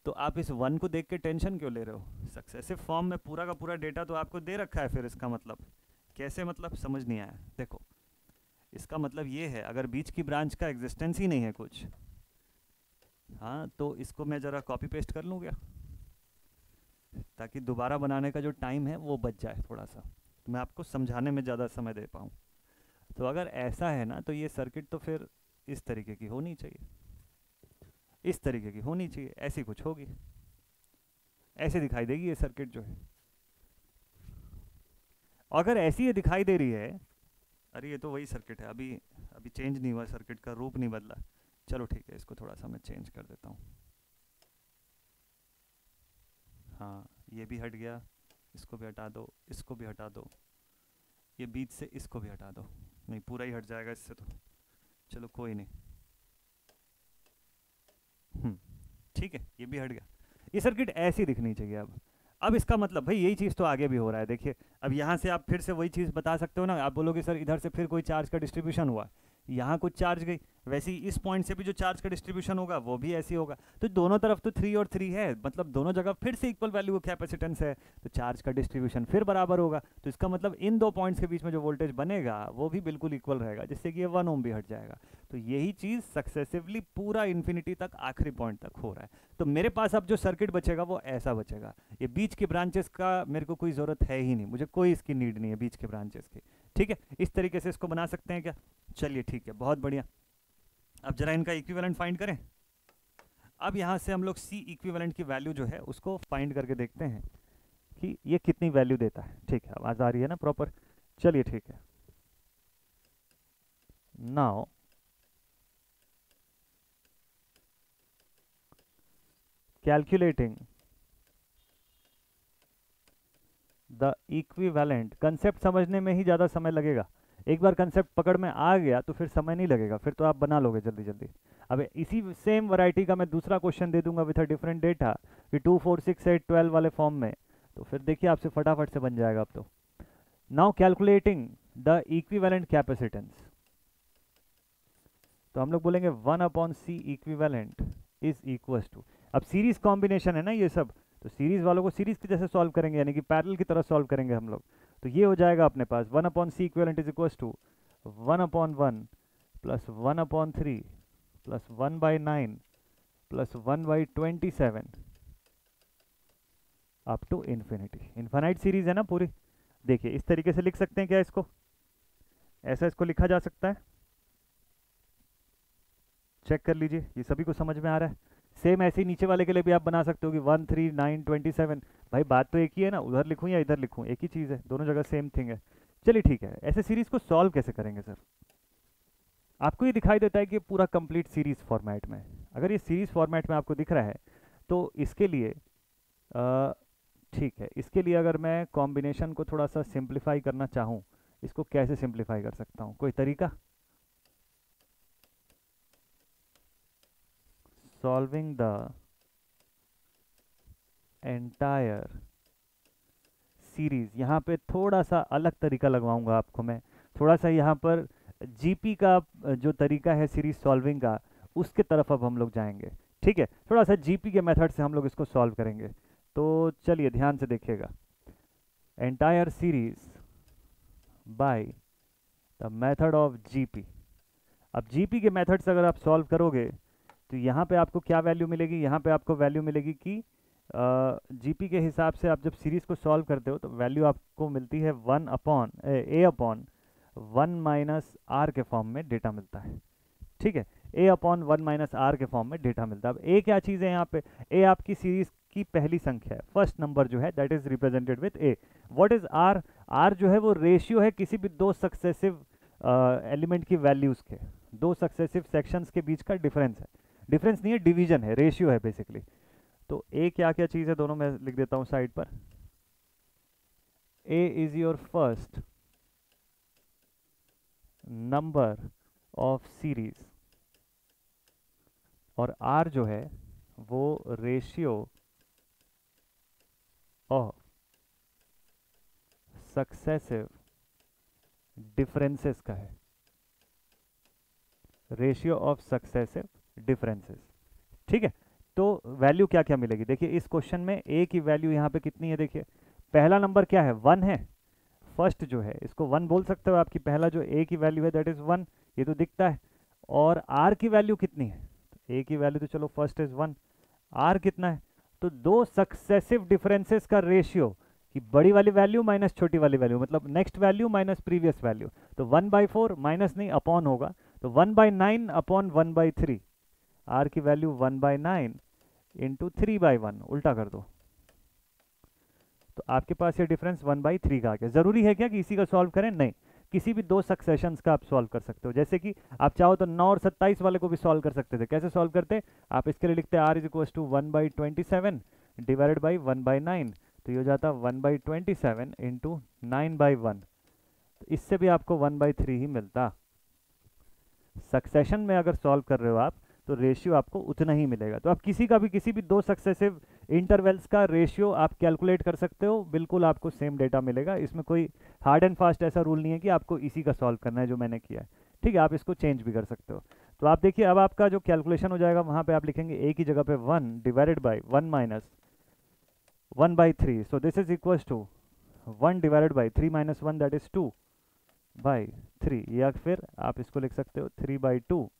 तो आप इस 1 को देख के टेंशन क्यों ले रहे हो? सक्सेसिव फॉर्म में पूरा का पूरा डेटा तो आपको दे रखा है, फिर इसका मतलब कैसे? मतलब समझ नहीं आया। देखो इसका मतलब ये है अगर बीच की ब्रांच का एग्जिस्टेंस ही नहीं है कुछ, हाँ, तो इसको मैं ज़रा कॉपी पेस्ट कर लूँ क्या, ताकि दोबारा बनाने का जो टाइम है वो बच जाए थोड़ा सा, तो मैं आपको समझाने में ज़्यादा समय दे पाऊँ। तो अगर ऐसा है ना तो ये सर्किट तो फिर इस तरीके की होनी चाहिए, इस तरीके की होनी चाहिए, ऐसी कुछ होगी, ऐसे दिखाई देगी ये सर्किट जो है। अगर ऐसी ये दिखाई दे रही है, अरे ये तो वही सर्किट है, अभी चेंज नहीं हुआ, सर्किट का रूप नहीं बदला। चलो ठीक है, इसको थोड़ा सा मैं चेंज कर देता हूँ। हाँ ये भी हट गया, इसको भी हटा दो, इसको भी हटा दो, ये बीच से इसको भी हटा दो, नहीं पूरा ही हट जाएगा इससे तो, चलो कोई नहीं, ठीक है ये भी हट गया। ये सर्किट ऐसी दिखनी चाहिए। अब इसका मतलब भाई यही चीज़ तो आगे भी हो रहा है। देखिए अब यहाँ से आप फिर से वही चीज़ बता सकते हो ना, आप बोलोगे सर इधर से फिर कोई चार्ज का डिस्ट्रीब्यूशन हुआ, यहाँ कुछ चार्ज गई, वैसे ही इस पॉइंट से भी जो चार्ज का डिस्ट्रीब्यूशन होगा वो भी ऐसी होगा। तो दोनों तरफ तो 3 और 3 है, मतलब दोनों जगह फिर से इक्वल वैल्यू कैपेसिटेंस है, तो चार्ज का डिस्ट्रीब्यूशन फिर बराबर होगा। तो इसका मतलब इन 2 पॉइंट्स के बीच में जो वोल्टेज बनेगा वो भी बिल्कुल इक्वल रहेगा, जिससे कि ये 1 ओम भी हट जाएगा। तो यही चीज़ सक्सेसिवली पूरा इन्फिनिटी तक आखिरी पॉइंट तक हो रहा है। तो मेरे पास अब जो सर्किट बचेगा वो ऐसा बचेगा। ये बीच के ब्रांचेस का मेरे को कोई ज़रूरत है ही नहीं, मुझे कोई इसकी नीड नहीं है बीच के ब्रांचेस की, ठीक है। इस तरीके से इसको बना सकते हैं क्या? चलिए ठीक है, बहुत बढ़िया। अब जरा इनका इक्विवेलेंट फाइंड करें। अब यहाँ से हम लोग C इक्विवेलेंट की वैल्यू जो है उसको फाइंड करके देखते हैं कि ये कितनी वैल्यू देता है। ठीक है, आवाज़ आ रही है ना प्रॉपर? चलिए ठीक है। Now calculating the equivalent, concept समझने में ही ज़्यादा समय लगेगा। एक बार कंसेप्ट पकड़ में आ गया तो फिर समय नहीं लगेगा, फिर तो आप बना लोगे जल्दी जल्दी। अब इसी सेम वैरायटी का मैं दूसरा क्वेश्चन दे दूंगा विथ अ डिफरेंट डेटा कि 2 4 6 8 12 वाले फॉर्म में, तो फिर देखिए आपसे फटाफट से बन जाएगा अब तो। Now calculating the equivalent capacitance, तो हम लोग बोलेंगे 1/C equivalent is equals to, अब सीरीज कॉम्बिनेशन है ना ये सब, तो सीरीज वालों को सीरीज की जैसे सॉल्व करेंगे, यानी कि पैरेलल की तरह सॉल्व करेंगे हम लोग। तो ये हो जाएगा अपने पास 1/C equivalent is equals to 1/1 plus 1/3 plus 1/9 plus 1/27 up to infinity. Infinite series है ना पूरी। देखिए इस तरीके से लिख सकते हैं क्या इसको, ऐसा इसको लिखा जा सकता है। चेक कर लीजिए, ये सभी को समझ में आ रहा है। सेम ऐसे ही नीचे वाले के लिए भी आप बना सकते हो कि 1 3 9 27। भाई बात तो एक ही है ना, उधर लिखूं या इधर लिखूं एक ही चीज़ है, दोनों जगह सेम थिंग है। चलिए ठीक है, ऐसे सीरीज को सॉल्व कैसे करेंगे सर? आपको ये दिखाई देता है कि पूरा कंप्लीट सीरीज फॉर्मेट में। अगर ये सीरीज फॉर्मेट में आपको दिख रहा है तो इसके लिए ठीक है, इसके लिए अगर मैं कॉम्बिनेशन को थोड़ा सा सिंप्लीफाई करना चाहूँ, इसको कैसे सिंप्लीफाई कर सकता हूँ? कोई तरीका? सॉल्विंग द एंटायर सीरीज, यहाँ पे थोड़ा सा अलग तरीका लगवाऊंगा आपको मैं। थोड़ा सा यहाँ पर जीपी का जो तरीका है सीरीज सॉल्विंग का, उसके तरफ अब हम लोग जाएंगे। ठीक है, थोड़ा सा जीपी के मेथड से हम लोग इसको सॉल्व करेंगे। तो चलिए ध्यान से देखिएगा, entire series by the method of GP. अब जीपी के मेथड से अगर आप सॉल्व करोगे तो यहाँ पे आपको क्या वैल्यू मिलेगी? यहाँ पे आपको वैल्यू मिलेगी कि जीपी के हिसाब से आप जब सीरीज को सॉल्व करते हो तो वैल्यू आपको मिलती है 1/a/1 माइनस आर के फॉर्म में डेटा मिलता है। ठीक है, a/1 माइनस आर के फॉर्म में डेटा मिलता है। अब ए क्या चीज़ है यहाँ पे? ए आपकी सीरीज की पहली संख्या है, फर्स्ट नंबर जो है that is represented with A. What is R? R जो है वो रेशियो है किसी भी दो सक्सेसिव एलिमेंट की वैल्यूज के, दो सक्सेसिव सेक्शंस के बीच का डिफरेंस है। डिफरेंस नहीं है, डिवीजन है, रेशियो है बेसिकली। तो ए क्या क्या चीज़ है दोनों में लिख देता हूँ साइड पर। A is your first number of series और आर जो है वो रेशियो ऑफ सक्सेसिव डिफरेंसेस का है, रेशियो ऑफ सक्सेसिव डिफरेंसेस। ठीक है, तो वैल्यू क्या क्या मिलेगी? देखिए इस क्वेश्चन में ए की वैल्यू यहाँ पे कितनी है? देखिए पहला नंबर क्या है? 1 है, फर्स्ट जो है इसको 1 बोल सकते हो आपकी। पहला जो ए की वैल्यू है दैट इज 1, ये तो दिखता है। और आर की वैल्यू कितनी है? ए की वैल्यू तो चलो फर्स्ट इज 1, आर कितना है? तो दो सक्सेसिव डिफरेंसेस का रेशियो कि बड़ी वाली वैल्यू माइनस छोटी वाली वैल्यू, मतलब next value minus previous value. तो 1/4 माइनस नहीं अपॉन होगा, तो 1/9 अपॉन 1/3। आर की वैल्यू 1/9 इंटू 3/1, उल्टा कर दो तो आपके पास ये डिफरेंस 1/3 का आ गया। जरूरी है क्या कि इसी का सॉल्व करें? नहीं, किसी भी दो सक्सेशंस का आप सॉल्व कर सकते हो। जैसे कि आप चाहो तो 9 और 27 वाले को भी सॉल्व कर सकते थे। कैसे सॉल्व करते? आप इसके लिए लिखते R is equal to 1/27 divided by 1/9, तो ये हो जाता 1/27 इंटू 9/1। इससे भी आपको 1/3 ही मिलता। सक्सेशन में अगर सॉल्व कर रहे हो आप तो रेशियो आपको उतना ही मिलेगा। तो आप किसी भी दो सक्सेसिव इंटरवल्स का रेशियो आप कैलकुलेट कर सकते हो, बिल्कुल आपको सेम डेटा मिलेगा। इसमें कोई हार्ड एंड फास्ट ऐसा रूल नहीं है कि आपको इसी का सॉल्व करना है जो मैंने किया है। ठीक है, आप इसको चेंज भी कर सकते हो। तो आप देखिए अब आपका जो कैलकुलेशन हो जाएगा वहाँ पे आप लिखेंगे ए की जगह पे 1 divided by 1 minus 1/3। So this is equal to 1 divided by 3 minus 1 that is 2/3, या फिर आप इसको लिख सकते हो 3/2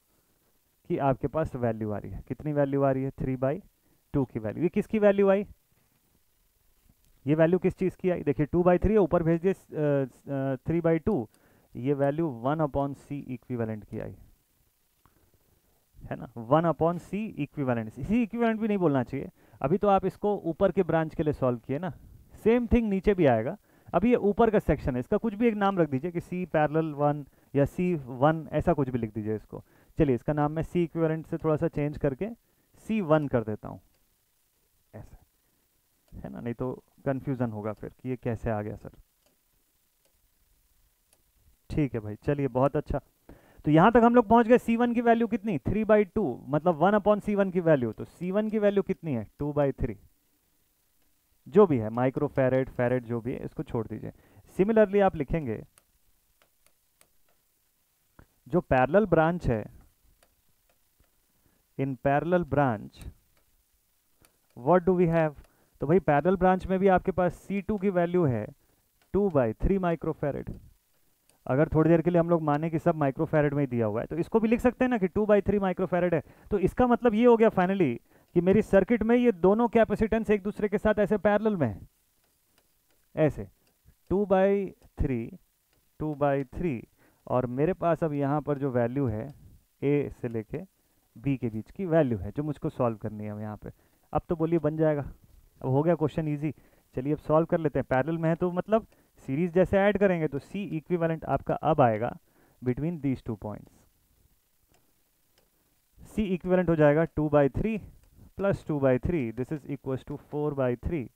कि आपके पास वैल्यू आ रही है। कितनी वैल्यू आ रही है? 3/2 की वैल्यू। ये किसकी वैल्यू आई? ये वैल्यू किस चीज़ की आई? देखिए 2/3 ऊपर भेज दिए 3/2, ये वैल्यू 1/c इक्विवेलेंट की आई है ना। 1/c इक्विवेलेंट, सी इक्विवेलेंट भी नहीं बोलना चाहिए। अभी तो आप इसको ऊपर के ब्रांच के लिए सॉल्व किए ना, सेम थिंग नीचे भी आएगा। अभी ये ऊपर का सेक्शन है, इसका कुछ भी एक नाम रख दीजिए कि सी पैरेलल 1 या C1, ऐसा कुछ भी लिख दीजिए इसको। चलिए इसका नाम मैं सी इक्विवेलेंट से थोड़ा सा चेंज करके C1 कर देता हूँ, ऐसा है ना, नहीं तो कंफ्यूजन होगा फिर कि ये कैसे आ गया सर। ठीक है भाई, चलिए बहुत अच्छा। तो यहाँ तक हम लोग पहुँच गए। C1 की वैल्यू कितनी? 3/2, मतलब 1/C1 की वैल्यू। तो C1 की वैल्यू कितनी है? 2/3, जो भी है, माइक्रो फैरेड फैरेड जो भी है, इसको छोड़ दीजिए। सिमिलरली आप लिखेंगे जो पैरेलल ब्रांच है, in parallel branch what do we have? तो भाई पैरेलल ब्रांच में भी आपके पास C2 की वैल्यू है 2/3 माइक्रोफैरेड। अगर थोड़ी देर के लिए हम लोग माने कि सब माइक्रोफैरेड में ही दिया हुआ है, तो इसको भी लिख सकते हैं ना कि 2/3 माइक्रोफैरेड है। तो इसका मतलब ये हो गया फाइनली कि मेरी सर्किट में ये दोनों कैपेसिटेंस एक दूसरे के साथ ऐसे पैरेलल में है, ऐसे 2/3 2/3। और मेरे पास अब यहाँ पर जो वैल्यू है ए से लेके बी के बीच की वैल्यू है जो मुझको सॉल्व करनी है यहाँ पे। अब तो बोलिए बन जाएगा, अब हो गया क्वेश्चन इजी। चलिए अब सॉल्व कर लेते हैं। पैरेलल में है तो मतलब सीरीज जैसे ऐड करेंगे तो सी इक्विवेलेंट आपका अब आएगा between these two points. C equivalent हो जाएगा 2/3 plus 2/3, this is equal to 4/3।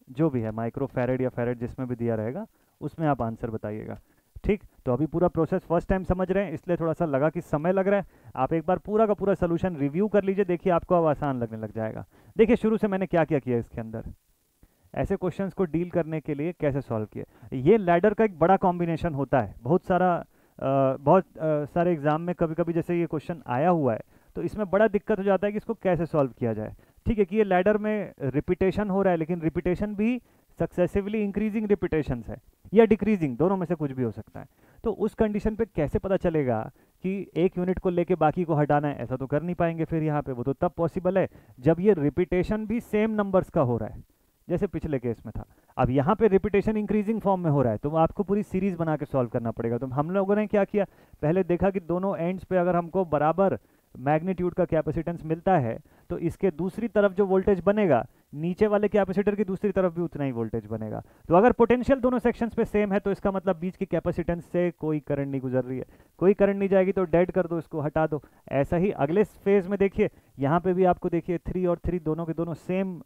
जो भी है माइक्रोफैरेड या फैरेड जिसमें भी दिया रहेगा उसमें आप आंसर बताइएगा। ठीक, तो अभी पूरा प्रोसेस फर्स्ट टाइम समझ रहे हैं इसलिए थोड़ा सा लगा कि समय लग रहा है। आप एक बार पूरा का पूरा सोल्यूशन रिव्यू कर लीजिए, देखिए आपको अब आसान लगने लग जाएगा। देखिए शुरू से मैंने क्या क्या किया इसके अंदर, ऐसे क्वेश्चंस को डील करने के लिए कैसे सॉल्व किया। ये लैडर का एक बड़ा कॉम्बिनेशन होता है, बहुत सारे एग्जाम में कभी कभी जैसे ये क्वेश्चन आया हुआ है तो इसमें बड़ा दिक्कत हो जाता है कि इसको कैसे सॉल्व किया जाए। ठीक है कि ये लैडर में रिपीटेशन हो रहा है, लेकिन रिपीटेशन भी सक्सेसिवली इंक्रीजिंग रिपीटेशन है या डिक्रीजिंग, दोनों में से कुछ भी हो सकता है। तो उस कंडीशन पे कैसे पता चलेगा कि एक यूनिट को लेके बाकी को हटाना है, ऐसा तो कर नहीं पाएंगे फिर यहाँ पे। वो तो तब पॉसिबल है जब ये रिपीटेशन भी सेम नंबर्स का हो रहा है जैसे पिछले केस में था। अब यहाँ पे रिपीटेशन इंक्रीजिंग फॉर्म में हो रहा है तो आपको पूरी सीरीज बना के सॉल्व करना पड़ेगा। तो हम लोगों ने क्या किया, पहले देखा कि दोनों एंड्स पे अगर हमको बराबर मैग्नीट्यूड का कैपेसिटेंस मिलता है तो इसके दूसरी तरफ जो वोल्टेज बनेगा नीचे वाले कैपेसिटर की दूसरी तरफ भी उतना ही वोल्टेज बनेगा। तो अगर पोटेंशियल दोनों सेक्शंस पे सेम है तो इसका मतलब बीच की कैपेसिटेंस से कोई करंट नहीं गुजर रही है, कोई करंट नहीं जाएगी तो डेड कर दो, इसको हटा दो। ऐसा ही अगले फेज में देखिए, यहाँ पे भी आपको देखिए 3 और 3 दोनों के दोनों सेम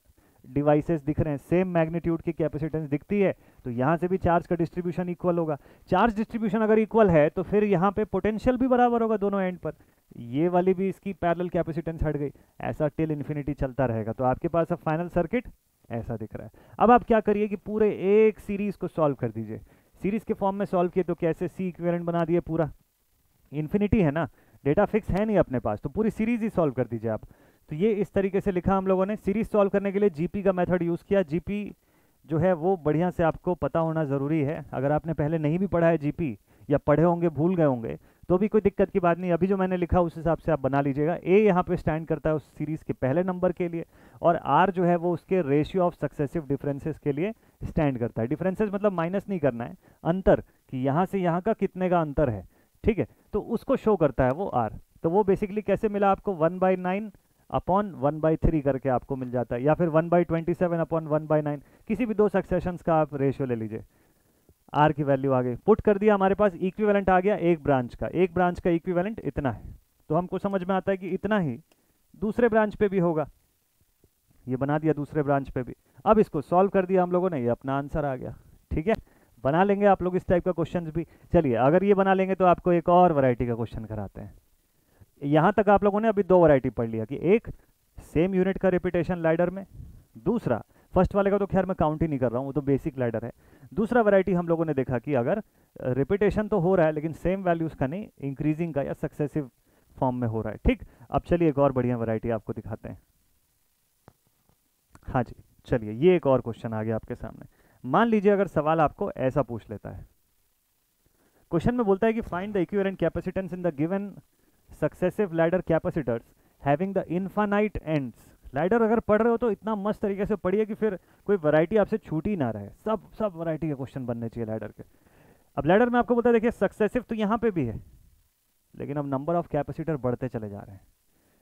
डिवाइसेस दिख रहे हैं, सेम मैग्नीट्यूड की कैपेसिटेंस दिखती है, तो यहाँ से भी चार्ज का डिस्ट्रीब्यूशन इक्वल होगा। चार्ज डिस्ट्रीब्यूशन अगर इक्वल है तो फिर यहाँ पे पोटेंशियल भी बराबर होगा दोनों एंड पर। ये वाली भी इसकी पैरेलल कैपेसिटेंस हट गई, ऐसा टिल इन्फिनिटी चलता रहेगा। तो आपके पास अब फाइनल सर्किट ऐसा दिख रहा है। अब आप क्या करिए कि पूरे एक सीरीज को सॉल्व कर दीजिए। सीरीज के फॉर्म में सॉल्व किए तो कैसे, सी इक्विवेलेंट बना दिए, पूरा इन्फिनिटी है ना, डेटा फिक्स है नहीं अपने पास, तो पूरी सीरीज ही सॉल्व कर दीजिए आप। तो ये इस तरीके से लिखा हम लोगों ने। सीरीज सॉल्व करने के लिए जीपी का मेथड यूज़ किया। जीपी जो है वो बढ़िया से आपको पता होना ज़रूरी है। अगर आपने पहले नहीं भी पढ़ा है जीपी या पढ़े होंगे भूल गए होंगे तो भी कोई दिक्कत की बात नहीं, अभी जो मैंने लिखा उस हिसाब से आप बना लीजिएगा। ए यहाँ पे स्टैंड करता है उस सीरीज़ के पहले नंबर के लिए, और आर जो है वो उसके रेशियो ऑफ सक्सेसिव डिफरेंसेस के लिए स्टैंड करता है। डिफरेंसेस मतलब माइनस नहीं करना है, अंतर, कि यहाँ से यहाँ का कितने का अंतर है, ठीक है, तो उसको शो करता है वो आर। तो वो बेसिकली कैसे मिला आपको, 1/9 अपॉन 1/3 करके आपको मिल जाता है, या फिर 1/27 अपॉन 1/9, किसी भी दो सक्सेशंस का आप रेशियो ले लीजिए। आर की वैल्यू आ गई, पुट कर दिया, हमारे पास इक्विवेलेंट आ गया एक ब्रांच का। एक ब्रांच का इक्विवेलेंट इतना है, तो हमको समझ में आता है कि इतना ही दूसरे ब्रांच पे भी होगा। ये बना दिया दूसरे ब्रांच पे भी। अब इसको सॉल्व कर दिया हम लोगों ने, ये अपना आंसर आ गया। ठीक है, बना लेंगे आप लोग इस टाइप का क्वेश्चन भी। चलिए अगर ये बना लेंगे तो आपको एक और वैरायटी का क्वेश्चन कराते हैं। यहाँ तक आप लोगों ने अभी दो वैरायटी पढ़ लिया कि एक सेम यूनिट का रिपीटेशन लैडर में, दूसरा फर्स्ट वाले का तो खैर मैं काउंट ही नहीं कर रहा हूँ, वो तो बेसिक लैडर है। दूसरा वैरायटी हम लोगों ने देखा कि अगर रिपीटेशन तो हो रहा है लेकिन सेम वैल्यूज का नहीं, इंक्रीजिंग का या सक्सेसिव फॉर्म में हो रहा है। ठीक, अब चलिए एक और बढ़िया वैरायटी आपको दिखाते हैं। हाँ जी, चलिए ये एक और क्वेश्चन आ गया आपके सामने। मान लीजिए अगर सवाल आपको ऐसा पूछ लेता है, क्वेश्चन में बोलता है कि find the equivalent capacitance in the given successive ladder capacitors having the infinite ends. Ladder अगर पढ़ रहे हो तो इतना मस्त तरीके से पढ़िए कि फिर कोई वैरायटी आपसे छूट ही ना रहे, सब वैरायटी के क्वेश्चन बनने चाहिए लैडर के। अब लैडर में आपको बोलता है देखिए सक्सेसिव तो यहाँ पे भी है, लेकिन अब नंबर ऑफ कैपेसिटर बढ़ते चले जा रहे हैं।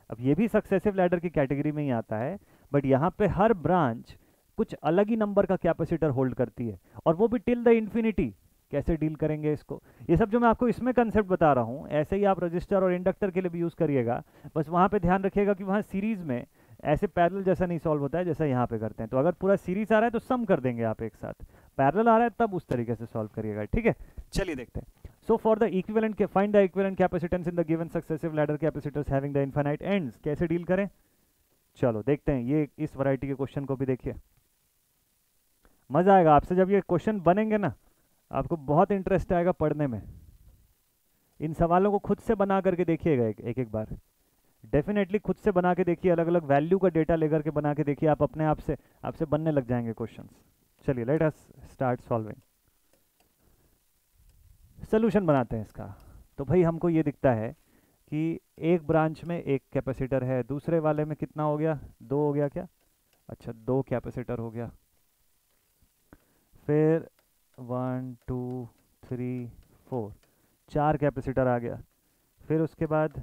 अब ये भी सक्सेसिव लैडर की कैटेगरी में ही आता है, बट यहाँ पे हर ब्रांच कुछ अलग ही नंबर का कैपेसिटर होल्ड करती है, और वो भी टिल द इन्फिनिटी। कैसे डील करेंगे इसको, ये सब जो मैं आपको इसमें कंसेप्ट बता रहा हूँ ऐसे ही आप रजिस्टर और इंडक्टर के लिए भी यूज़ करिएगा। बस वहाँ पे ध्यान रखिएगा कि वहाँ सीरीज़ में ऐसे पैरेलल जैसा नहीं सॉल्व होता है जैसा यहाँ पे करते हैं। तो अगर पूरा सीरीज आ रहा है तो सम कर देंगे आप एक साथ, पैरेलल आ रहा है तब उस तरीके से सॉल्व करिएगा। ठीक है, चलिए देखते हैं। So for the equivalent find the equivalent capacitance in the given successive ladder capacitors having the infinite ends. कैसे डील करें, चलो देखते हैं। ये इस वैरायटी के क्वेश्चन को भी देखिए, मजा आएगा आपसे जब ये क्वेश्चन बनेंगे ना, आपको बहुत इंटरेस्ट आएगा पढ़ने में। इन सवालों को खुद से बना करके देखिएगा एक एक बार, डेफिनेटली खुद से बना के देखिए, अलग अलग वैल्यू का डेटा लेकर के बना के देखिए, आप अपने आप से आपसे बनने लग जाएंगे क्वेश्चंस। चलिए let us start solving. Solution बनाते हैं इसका। तो भाई हमको ये दिखता है कि एक ब्रांच में एक कैपेसिटर है, दूसरे वाले में कितना हो गया, 2 हो गया क्या, अच्छा 2 कैपेसिटर हो गया। फिर 1 2 3 4 4 कैपेसिटर आ गया। फिर उसके बाद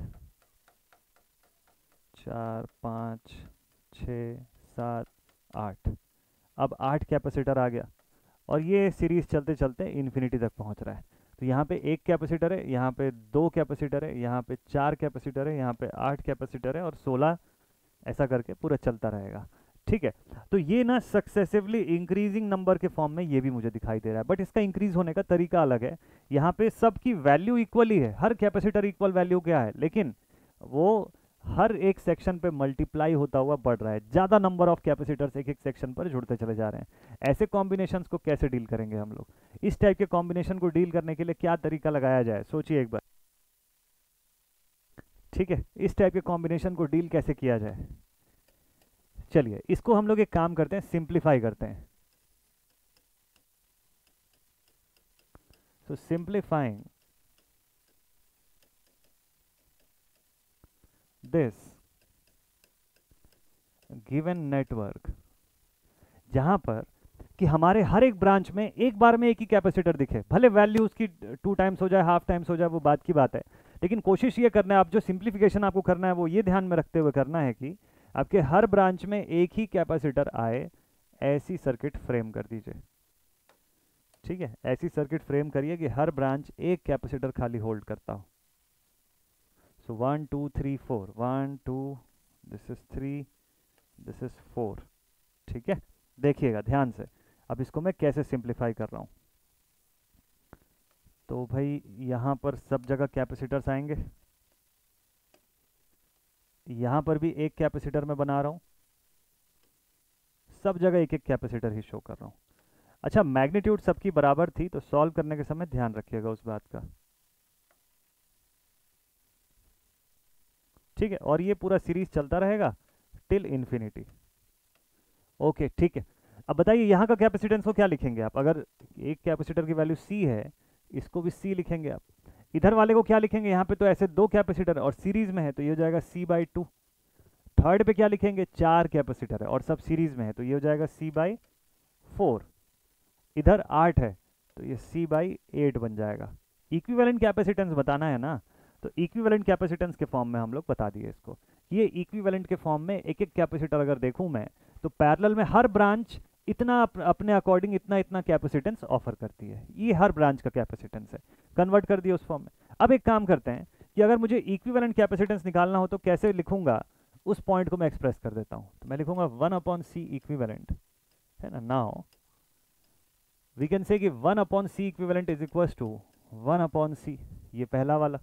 4 5 6 7 8, अब 8 कैपेसिटर आ गया और ये सीरीज चलते चलते इन्फिनिटी तक पहुंच रहा है। तो यहाँ पे 1 कैपेसिटर है, यहाँ पे 2 कैपेसिटर है, यहाँ पे 4 कैपेसिटर है, यहाँ पे 8 कैपेसिटर है और 16, ऐसा करके पूरा चलता रहेगा। ठीक है, तो ये ना सक्सेसिवली इंक्रीजिंग नंबर के फॉर्म में ये भी मुझे दिखाई दे रहा है, बट इसका इंक्रीज होने का तरीका अलग है। यहाँ पे सबकी वैल्यू इक्वली है, हर कैपेसिटर इक्वल वैल्यू क्या है, लेकिन वो हर एक सेक्शन पे मल्टीप्लाई होता हुआ बढ़ रहा है, ज़्यादा नंबर ऑफ कैपेसिटर्स एक एक सेक्शन पर जुड़ते चले जा रहे हैं। ऐसे कॉम्बिनेशंस को कैसे डील करेंगे हम लोग, इस टाइप के कॉम्बिनेशन को डील करने के लिए क्या तरीका लगाया जाए, सोचिए एक बार। ठीक है, इस टाइप के कॉम्बिनेशन को डील कैसे किया जाए, चलिए इसको हम लोग एक काम करते हैं, सिंप्लीफाई करते हैं। सो सिंप्लीफाइंग दिस गिवन नेटवर्क, जहां पर कि हमारे हर एक ब्रांच में एक बार में एक ही कैपेसिटर दिखे, भले वैल्यू उसकी 2 टाइम्स हो जाए, हाफ टाइम्स हो जाए, वो बात की बात है, लेकिन कोशिश ये करना है, आप जो सिंप्लीफिकेशन आपको करना है वो ये ध्यान में रखते हुए करना है कि आपके हर ब्रांच में एक ही कैपेसिटर आए, ऐसी सर्किट फ्रेम कर दीजिए। ठीक है, ऐसी सर्किट फ्रेम करिए कि हर ब्रांच एक कैपेसिटर खाली होल्ड करता हो। सो 1 2 3 4, 1 2, दिस इज 3, दिस इज 4। ठीक है, देखिएगा ध्यान से, अब इसको मैं कैसे सिंप्लीफाई कर रहा हूं। तो भाई यहां पर सब जगह कैपेसिटर्स आएंगे, यहां पर भी एक कैपेसिटर मैं बना रहा हूं, सब जगह एक एक कैपेसिटर ही शो कर रहा हूं। अच्छा, मैग्नीट्यूड सबकी बराबर थी, तो सॉल्व करने के समय ध्यान रखिएगा उस बात का। ठीक है, और ये पूरा सीरीज चलता रहेगा टिल इन्फिनिटी। ओके ठीक है, अब बताइए यहाँ का कैपेसिटेंस को क्या लिखेंगे आप, अगर एक कैपेसिटर की वैल्यू C है, इसको भी C लिखेंगे आप। इधर वाले को क्या लिखेंगे, यहाँ पे तो ऐसे 2 कैपेसिटर और सीरीज में है तो ये हो जाएगा C/2। थर्ड पे क्या लिखेंगे, 4 कैपेसिटर है और सब सीरीज में है तो ये हो जाएगा C/4। इधर 8 है तो ये C/8 बन जाएगा। इक्विवेलेंट कैपेसिटेंस बताना है ना, तो इक्विवेलेंट कैपेसिटेंस के फॉर्म में हम लोग बता दिए इसको। ये इक्विवेलेंट के फॉर्म में एक एक कैपेसिटर अगर देखूं मैं, तो पैरेलल में हर ब्रांच इतना अपने अकॉर्डिंग इतना इतना कैपेसिटेंस ऑफर करती है, ये हर ब्रांच का कैपेसिटेंस है, कन्वर्ट कर दिया उस फॉर्म में। अब एक काम करते हैं कि अगर मुझे इक्विवेलेंट कैपेसिटेंस निकालना हो तो कैसे लिखूंगा, उस पॉइंट को मैं एक्सप्रेस कर देता हूँ। तो मैं लिखूंगा 1/C इक्विवेलेंट, है ना। नाउ वी कैन से कि 1/C equivalent is equal to 1/C, ये पहला वाला।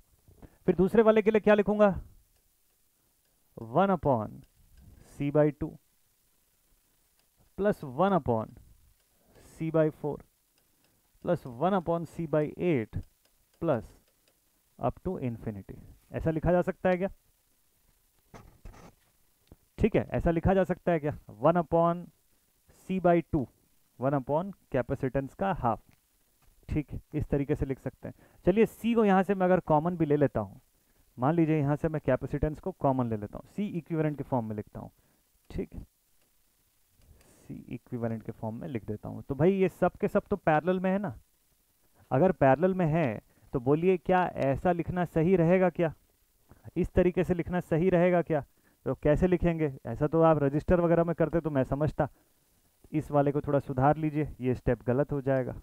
फिर दूसरे वाले के लिए क्या लिखूंगा, 1/C/2 plus 1/C/4 plus 1/C/8 plus up to infinity. ऐसा लिखा जा सकता है क्या, ठीक है, ऐसा लिखा जा सकता है क्या, 1/C/2, 1 कैपेसिटेंस का हाफ। ठीक है, इस तरीके से लिख सकते हैं। चलिए C को यहाँ से मैं अगर कॉमन भी ले लेता हूँ, मान लीजिए यहाँ से मैं कैपेसिटेंस को कॉमन ले लेता हूँ, C इक्विवेलेंट के फॉर्म में लिखता हूँ। ठीक है, C इक्विवेलेंट के फॉर्म में लिख देता हूँ। तो भाई ये सब के सब तो पैरेलल में है ना, अगर पैरेलल में है तो बोलिए क्या ऐसा लिखना सही रहेगा क्या, इस तरीके से लिखना सही रहेगा क्या, तो कैसे लिखेंगे, ऐसा तो आप रजिस्टर वगैरह में करते तो मैं समझता, इस वाले को थोड़ा सुधार लीजिए, ये स्टेप गलत हो जाएगा।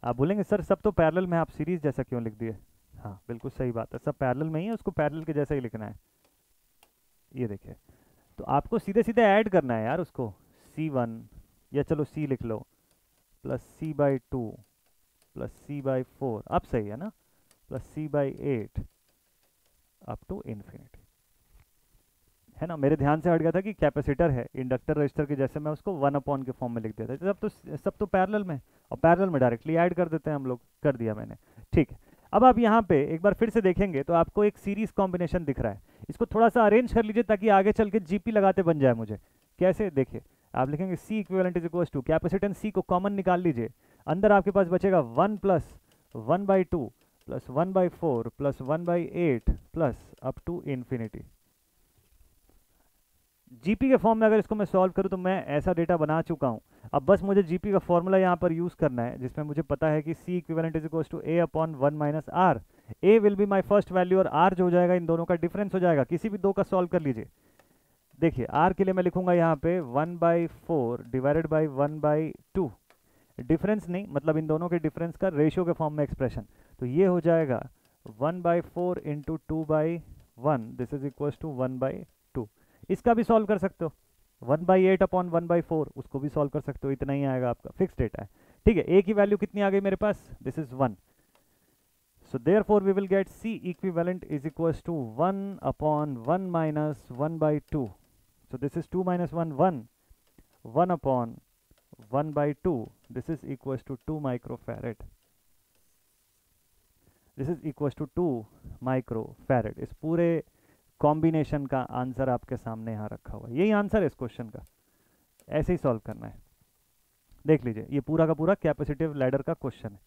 आप बोलेंगे सर सब तो पैरेलल में, आप सीरीज जैसा क्यों लिख दिए। हाँ बिल्कुल सही बात है, सब पैरेलल में ही है, उसको पैरेलल के जैसा ही लिखना है। ये देखिए, तो आपको सीधे सीधे ऐड करना है यार उसको, C1 या चलो C लिख लो, प्लस C/2 प्लस C/4, अब सही है ना, plus C/8 up to infinity, है ना। मेरे ध्यान से हट गया था कि कैपेसिटर है, इंडक्टर रजिस्टर के जैसे मैं उसको 1/ के फॉर्म में लिख देता था, सब तो पैरेलल में, और पैरेलल में डायरेक्टली ऐड कर देते हैं हम लोग, कर दिया मैंने। ठीक है, अब आप यहाँ पे एक बार फिर से देखेंगे तो आपको एक सीरीज कॉम्बिनेशन दिख रहा है, इसको थोड़ा सा अरेंज कर लीजिए ताकि आगे चल के GP लगाते बन जाए मुझे। कैसे, देखिए आप लिखेंगे C equivalent is equal to capacitance C को कॉमन निकाल लीजिए, अंदर आपके पास बचेगा 1 plus 1/2 plus 1/4 plus 1/8 plus up to infinity. GP के फॉर्म में अगर इसको मैं सॉल्व करूं तो मैं ऐसा डेटा बना चुका हूं। अब बस मुझे जीपी का फॉर्मूला यहाँ पर यूज करना है, जिसमें मुझे पता है कि C equivalent is equal to A upon 1 minus R. A will be my first value और आर जो हो जाएगा इन दोनों का डिफरेंस हो जाएगा। किसी भी दो का सॉल्व कर लीजिए। देखिए आर के लिए मैं लिखूंगा यहाँ पे 1/4 डिवाइडेड बाई 1/2, डिफरेंस नहीं मतलब इन दोनों के डिफरेंस का रेशियो के फॉर्म में एक्सप्रेशन। तो ये हो जाएगा 1/4 into 2/1, this is equal to 1/2। इसका भी सॉल्व कर सकते हो, 1/8 अपॉन 1/4 उसको भी सॉल्व कर सकते हो, इतना ही आएगा आपका, फिक्स डेटा है। ठीक है, ए की वैल्यू कितनी आ गई मेरे पास, this is 1। So therefore we will get C equivalent is equals to 1 upon 1 minus 1/2. So this is 2 minus 1, 1 upon 1/2. This is equals to 2 microfarad. This is equals to 2 microfarad. इस पूरे combination का answer आपके सामने यहाँ रखा हुआ है, यही आंसर है इस क्वेश्चन का। ऐसे ही सॉल्व करना है। देख लीजिए ये पूरा का पूरा कैपेसिटिव लैडर का क्वेश्चन है,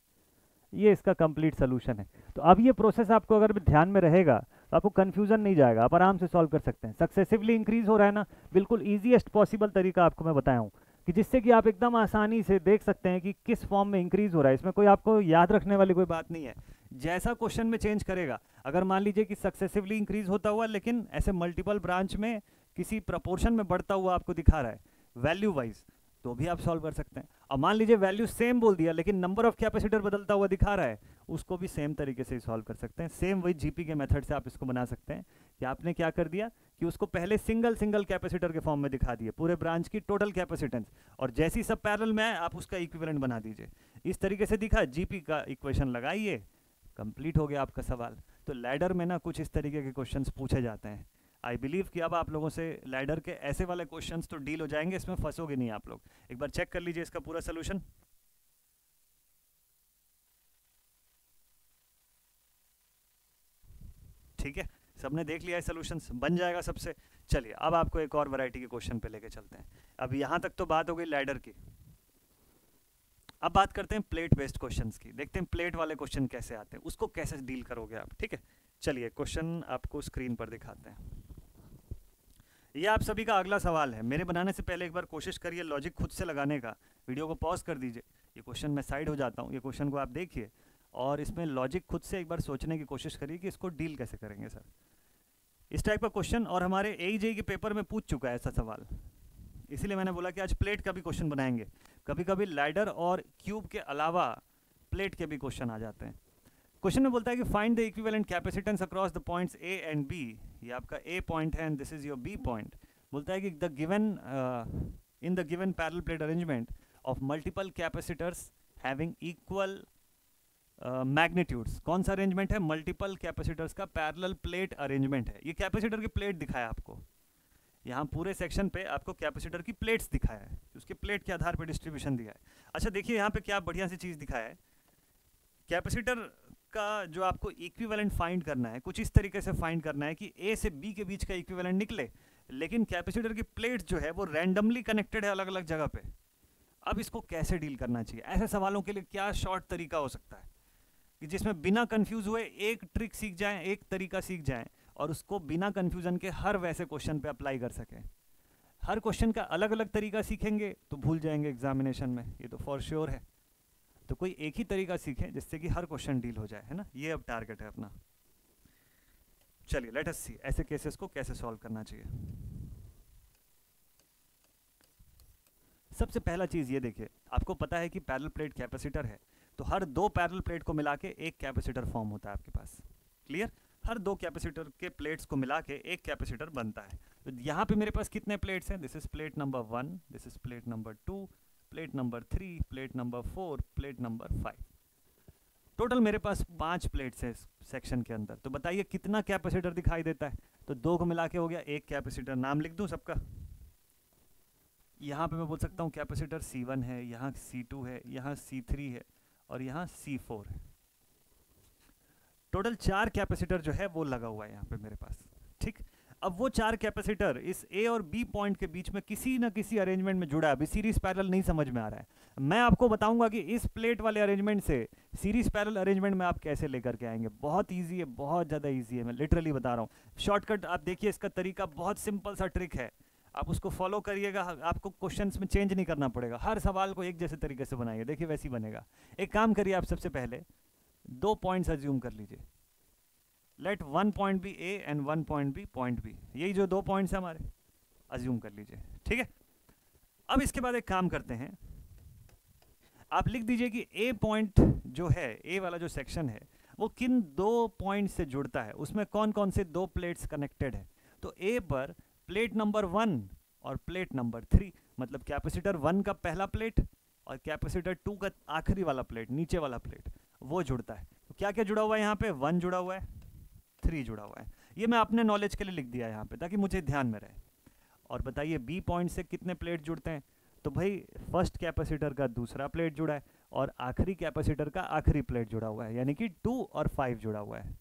ये इसका कंप्लीट सोल्यूशन है। तो अब ये प्रोसेस आपको अगर ध्यान में रहेगा तो आपको कंफ्यूजन नहीं जाएगा, आप आराम से सॉल्व कर सकते हैं। सक्सेसिवली इंक्रीज हो रहा है ना, बिल्कुल ईजीएस्ट पॉसिबल तरीका आपको मैं बताया हूँ कि जिससे कि आप एकदम आसानी से देख सकते हैं कि किस फॉर्म में इंक्रीज हो रहा है। इसमें कोई आपको याद रखने वाली कोई बात नहीं है, जैसा क्वेश्चन में चेंज करेगा। अगर मान लीजिए कि सक्सेसिवली इंक्रीज होता हुआ लेकिन ऐसे मल्टीपल ब्रांच में किसी प्रपोर्शन में बढ़ता हुआ आपको दिखा रहा है वैल्यू वाइज, तो भी आप सॉल्व कर सकते हैं। अब मान लीजिए वैल्यू सेम बोल दिया लेकिन नंबर ऑफ कैपेसिटर बदलता हुआ दिखा रहा है, उसको भी सेम तरीके से सॉल्व कर सकते हैं। सेम वही जीपी के मेथड से आप इसको बना सकते हैं कि आपने क्या कर दिया कि उसको पहले सिंगल सिंगल कैपेसिटर के फॉर्म में दिखा दिए, पूरे ब्रांच की टोटल कैपेसिटेंस, और जैसी सब पैरेलल में आए आप उसका इक्विवेलेंट बना दीजिए। इस तरीके से दिखा, जीपी का इक्वेशन लगाइए, कंप्लीट हो गया आपका सवाल। तो लैडर में ना कुछ इस तरीके के क्वेश्चंस पूछे जाते हैं। आई बिलीव कि अब आप लोगों से लैडर के ऐसे वाले क्वेश्चंस तो डील हो जाएंगे, इसमें फंसोगे नहीं आप लोग। एक बार चेक कर लीजिए इसका पूरा सोल्यूशन। ठीक है, सबने देख लिया है सोल्यूशंस, बन जाएगा सबसे। चलिए अब आपको एक और वैरायटी के क्वेश्चन पे लेके चलते हैं। अब यहां तक तो बात हो गई लैडर की, अब बात करते हैं प्लेट बेस्ड क्वेश्चंस की। देखते हैं प्लेट वाले क्वेश्चन कैसे आते हैं, उसको कैसे डील करोगे आप। ठीक है, चलिए क्वेश्चन आपको स्क्रीन पर दिखाते हैं। ये आप सभी का अगला सवाल है। मेरे बनाने से पहले एक बार कोशिश करिए लॉजिक खुद से लगाने का, वीडियो को पॉज कर दीजिए, ये क्वेश्चन मैं साइड हो जाता हूँ, ये क्वेश्चन को आप देखिए और इसमें लॉजिक खुद से एक बार सोचने की कोशिश करिए कि इसको डील कैसे करेंगे सर। इस टाइप का क्वेश्चन और हमारे AEJ के पेपर में पूछ चुका है ऐसा सवाल, इसीलिए मैंने बोला कि आज प्लेट का भी क्वेश्चन बनाएंगे। कभी कभी लैडर और क्यूब के अलावा प्लेट के भी क्वेश्चन आ जाते हैं। क्वेश्चन में बोलता है कि find the equivalent capacitance across the points A and B. ये आपका ए पॉइंट है and this is your B point. बोलता है कि the given in the given parallel plate arrangement of multiple capacitors having equal magnitudes. कौन सा arrangement है, multiple capacitors का पैरेलल प्लेट अरेंजमेंट है। ये कैपेसिटर की प्लेट दिखाया आपको, यहाँ पूरे सेक्शन पे आपको कैपेसिटर की प्लेट्स दिखाया है, उसके प्लेट के आधार पर डिस्ट्रीब्यूशन दिया है। अच्छा देखिए यहाँ पे क्या बढ़िया सी चीज़ दिखाया है, कैपेसिटर का जो आपको इक्विवेलेंट फाइंड करना है कुछ इस तरीके से फाइंड करना है कि ए से बी के बीच का इक्विवेलेंट निकले, लेकिन कैपेसिटर की प्लेट जो है वो रैंडमली कनेक्टेड है अलग अलग जगह पे। अब इसको कैसे डील करना चाहिए, ऐसे सवालों के लिए क्या शॉर्ट तरीका हो सकता है कि जिसमें बिना कंफ्यूज हुए एक ट्रिक सीख जाएं, एक तरीका सीख जाएं और उसको बिना कंफ्यूजन के हर वैसे क्वेश्चन पे अप्लाई कर सकें। हर क्वेश्चन का अलग अलग तरीका सीखेंगे तो भूल जाएंगे एग्जामिनेशन में, ये तो फॉर श्योर है। तो कोई एक ही तरीका सीखें जिससे कि हर क्वेश्चन डील हो जाए, है ना, ये अब टारगेट है अपना। चलिए लेट अस सी ऐसे केसेस को कैसे सॉल्व करना चाहिए। सबसे पहला चीज ये देखिए, आपको पता है कि पैरेलल प्लेट कैपेसिटर है, तो हर दो पैरेलल प्लेट को मिला के एक कैपेसिटर फॉर्म होता है आपके पास। क्लियर, हर दो कैपेसिटर के प्लेट्स को मिला के एक कैपेसिटर बनता है। तो यहाँ पे मेरे पास कितने प्लेट्स हैं, this is plate number 1, this is plate number 2, plate number 3, plate number 4, plate number 5। Total मेरे पास 5 प्लेट्स हैं सेक्शन के अंदर। तो बताइए कितना कैपेसिटर दिखाई देता है, तो दो को मिला के हो गया एक कैपेसिटर। नाम लिख दूं सबका, यहाँ पे मैं बोल सकता हूँ कैपेसिटर C1 है, यहाँ C2 है, यहाँ C3 है और यहाँ C4 है। टोटल 4 कैपेसिटर जो है वो लगा हुआ है यहाँ पे मेरे पास। ठीक, अब वो 4 कैपेसिटर इस ए और बी पॉइंट के बीच में किसी ना किसी अरेंजमेंट में जुड़ा है। अभी सीरीज पैरेलल नहीं समझ में आ रहा है, मैं आपको बताऊंगा कि इस प्लेट वाले अरेंजमेंट से सीरीज पैरेलल अरेंजमेंट में आप कैसे लेकर के आएंगे। बहुत ईजी है, बहुत ज़्यादा ईजी है, मैं लिटरली बता रहा हूँ। शॉर्टकट आप देखिए, इसका तरीका बहुत सिंपल सा ट्रिक है, आप उसको फॉलो करिएगा, आपको क्वेश्चंस में चेंज नहीं करना पड़ेगा। हर सवाल को एक जैसे तरीके से बनाइए, देखिए वैसे ही बनेगा। एक काम करिए, आप सबसे पहले 2 पॉइंट्स अज्यूम कर लीजिए। Let 1 point B A and 1 point B point B, यही जो 2 पॉइंट्स है हमारे, अज्यूम कर लीजिए, ठीक है। अब इसके बाद एक काम करते हैं, आप लिख दीजिए कि ए पॉइंट जो है, ए वाला जो सेक्शन है, वो किन 2 पॉइंट से जुड़ता है, उसमें कौन कौन से 2 प्लेट्स कनेक्टेड है। तो ए पर प्लेट नंबर 1 और प्लेट नंबर 3, मतलब कैपेसिटर 1 का पहला प्लेट और कैपेसिटर 2 का आखिरी वाला प्लेट, नीचे वाला प्लेट, वो जुड़ता है। तो क्या क्या जुड़ा हुआ है यहाँ पे, 1 जुड़ा हुआ है, 3 जुड़ा हुआ है। ये मैं अपने नॉलेज के लिए लिख दिया यहाँ पे ताकि मुझे ध्यान में रहे। और बताइए बी पॉइंट से कितने प्लेट जुड़ते हैं, तो भाई फर्स्ट कैपेसिटर का दूसरा प्लेट जुड़ा है और आखिरी कैपेसिटर का आखिरी प्लेट जुड़ा हुआ है, यानी कि 2 और 5 जुड़ा हुआ है,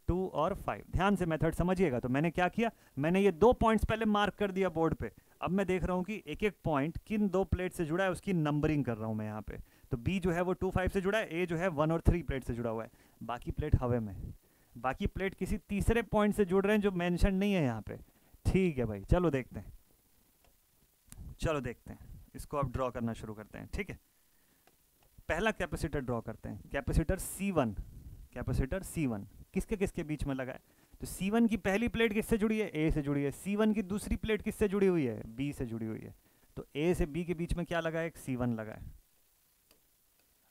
2 और 5। ध्यान से मेथड समझिएगा। तो मैंने क्या किया, मैंने ये 2 पॉइंट्स पहले मार्क कर दिया बोर्ड पे। अब मैं देख रहा हूँ कि एक एक पॉइंट किन 2 प्लेट से जुड़ा है, उसकी नंबरिंग कर रहा हूँ मैं यहाँ पे। तो बी जो है वो 2 5 से जुड़ा है, ए जो है 1 और 3 प्लेट से जुड़ा हुआ है, बाकी प्लेट हवे में, बाकी प्लेट किसी तीसरे पॉइंट से जुड़ रहे हैं जो मेंशन नहीं है यहाँ पे। ठीक है भाई, चलो देखते हैं, चलो देखते हैं, इसको अब ड्रॉ करना शुरू करते हैं, ठीक है। पहला कैपेसिटर ड्रॉ करते हैं, कैपेसिटर C1, कैपेसिटर C1 किसके किसके बीच में लगा है, तो C1 की पहली प्लेट किससे जुड़ी है, A से जुड़ी है। C1 की दूसरी प्लेट किससे जुड़ी हुई है, B से जुड़ी हुई है। तो A से B के बीच में क्या लगा है, एक C1 लगा है।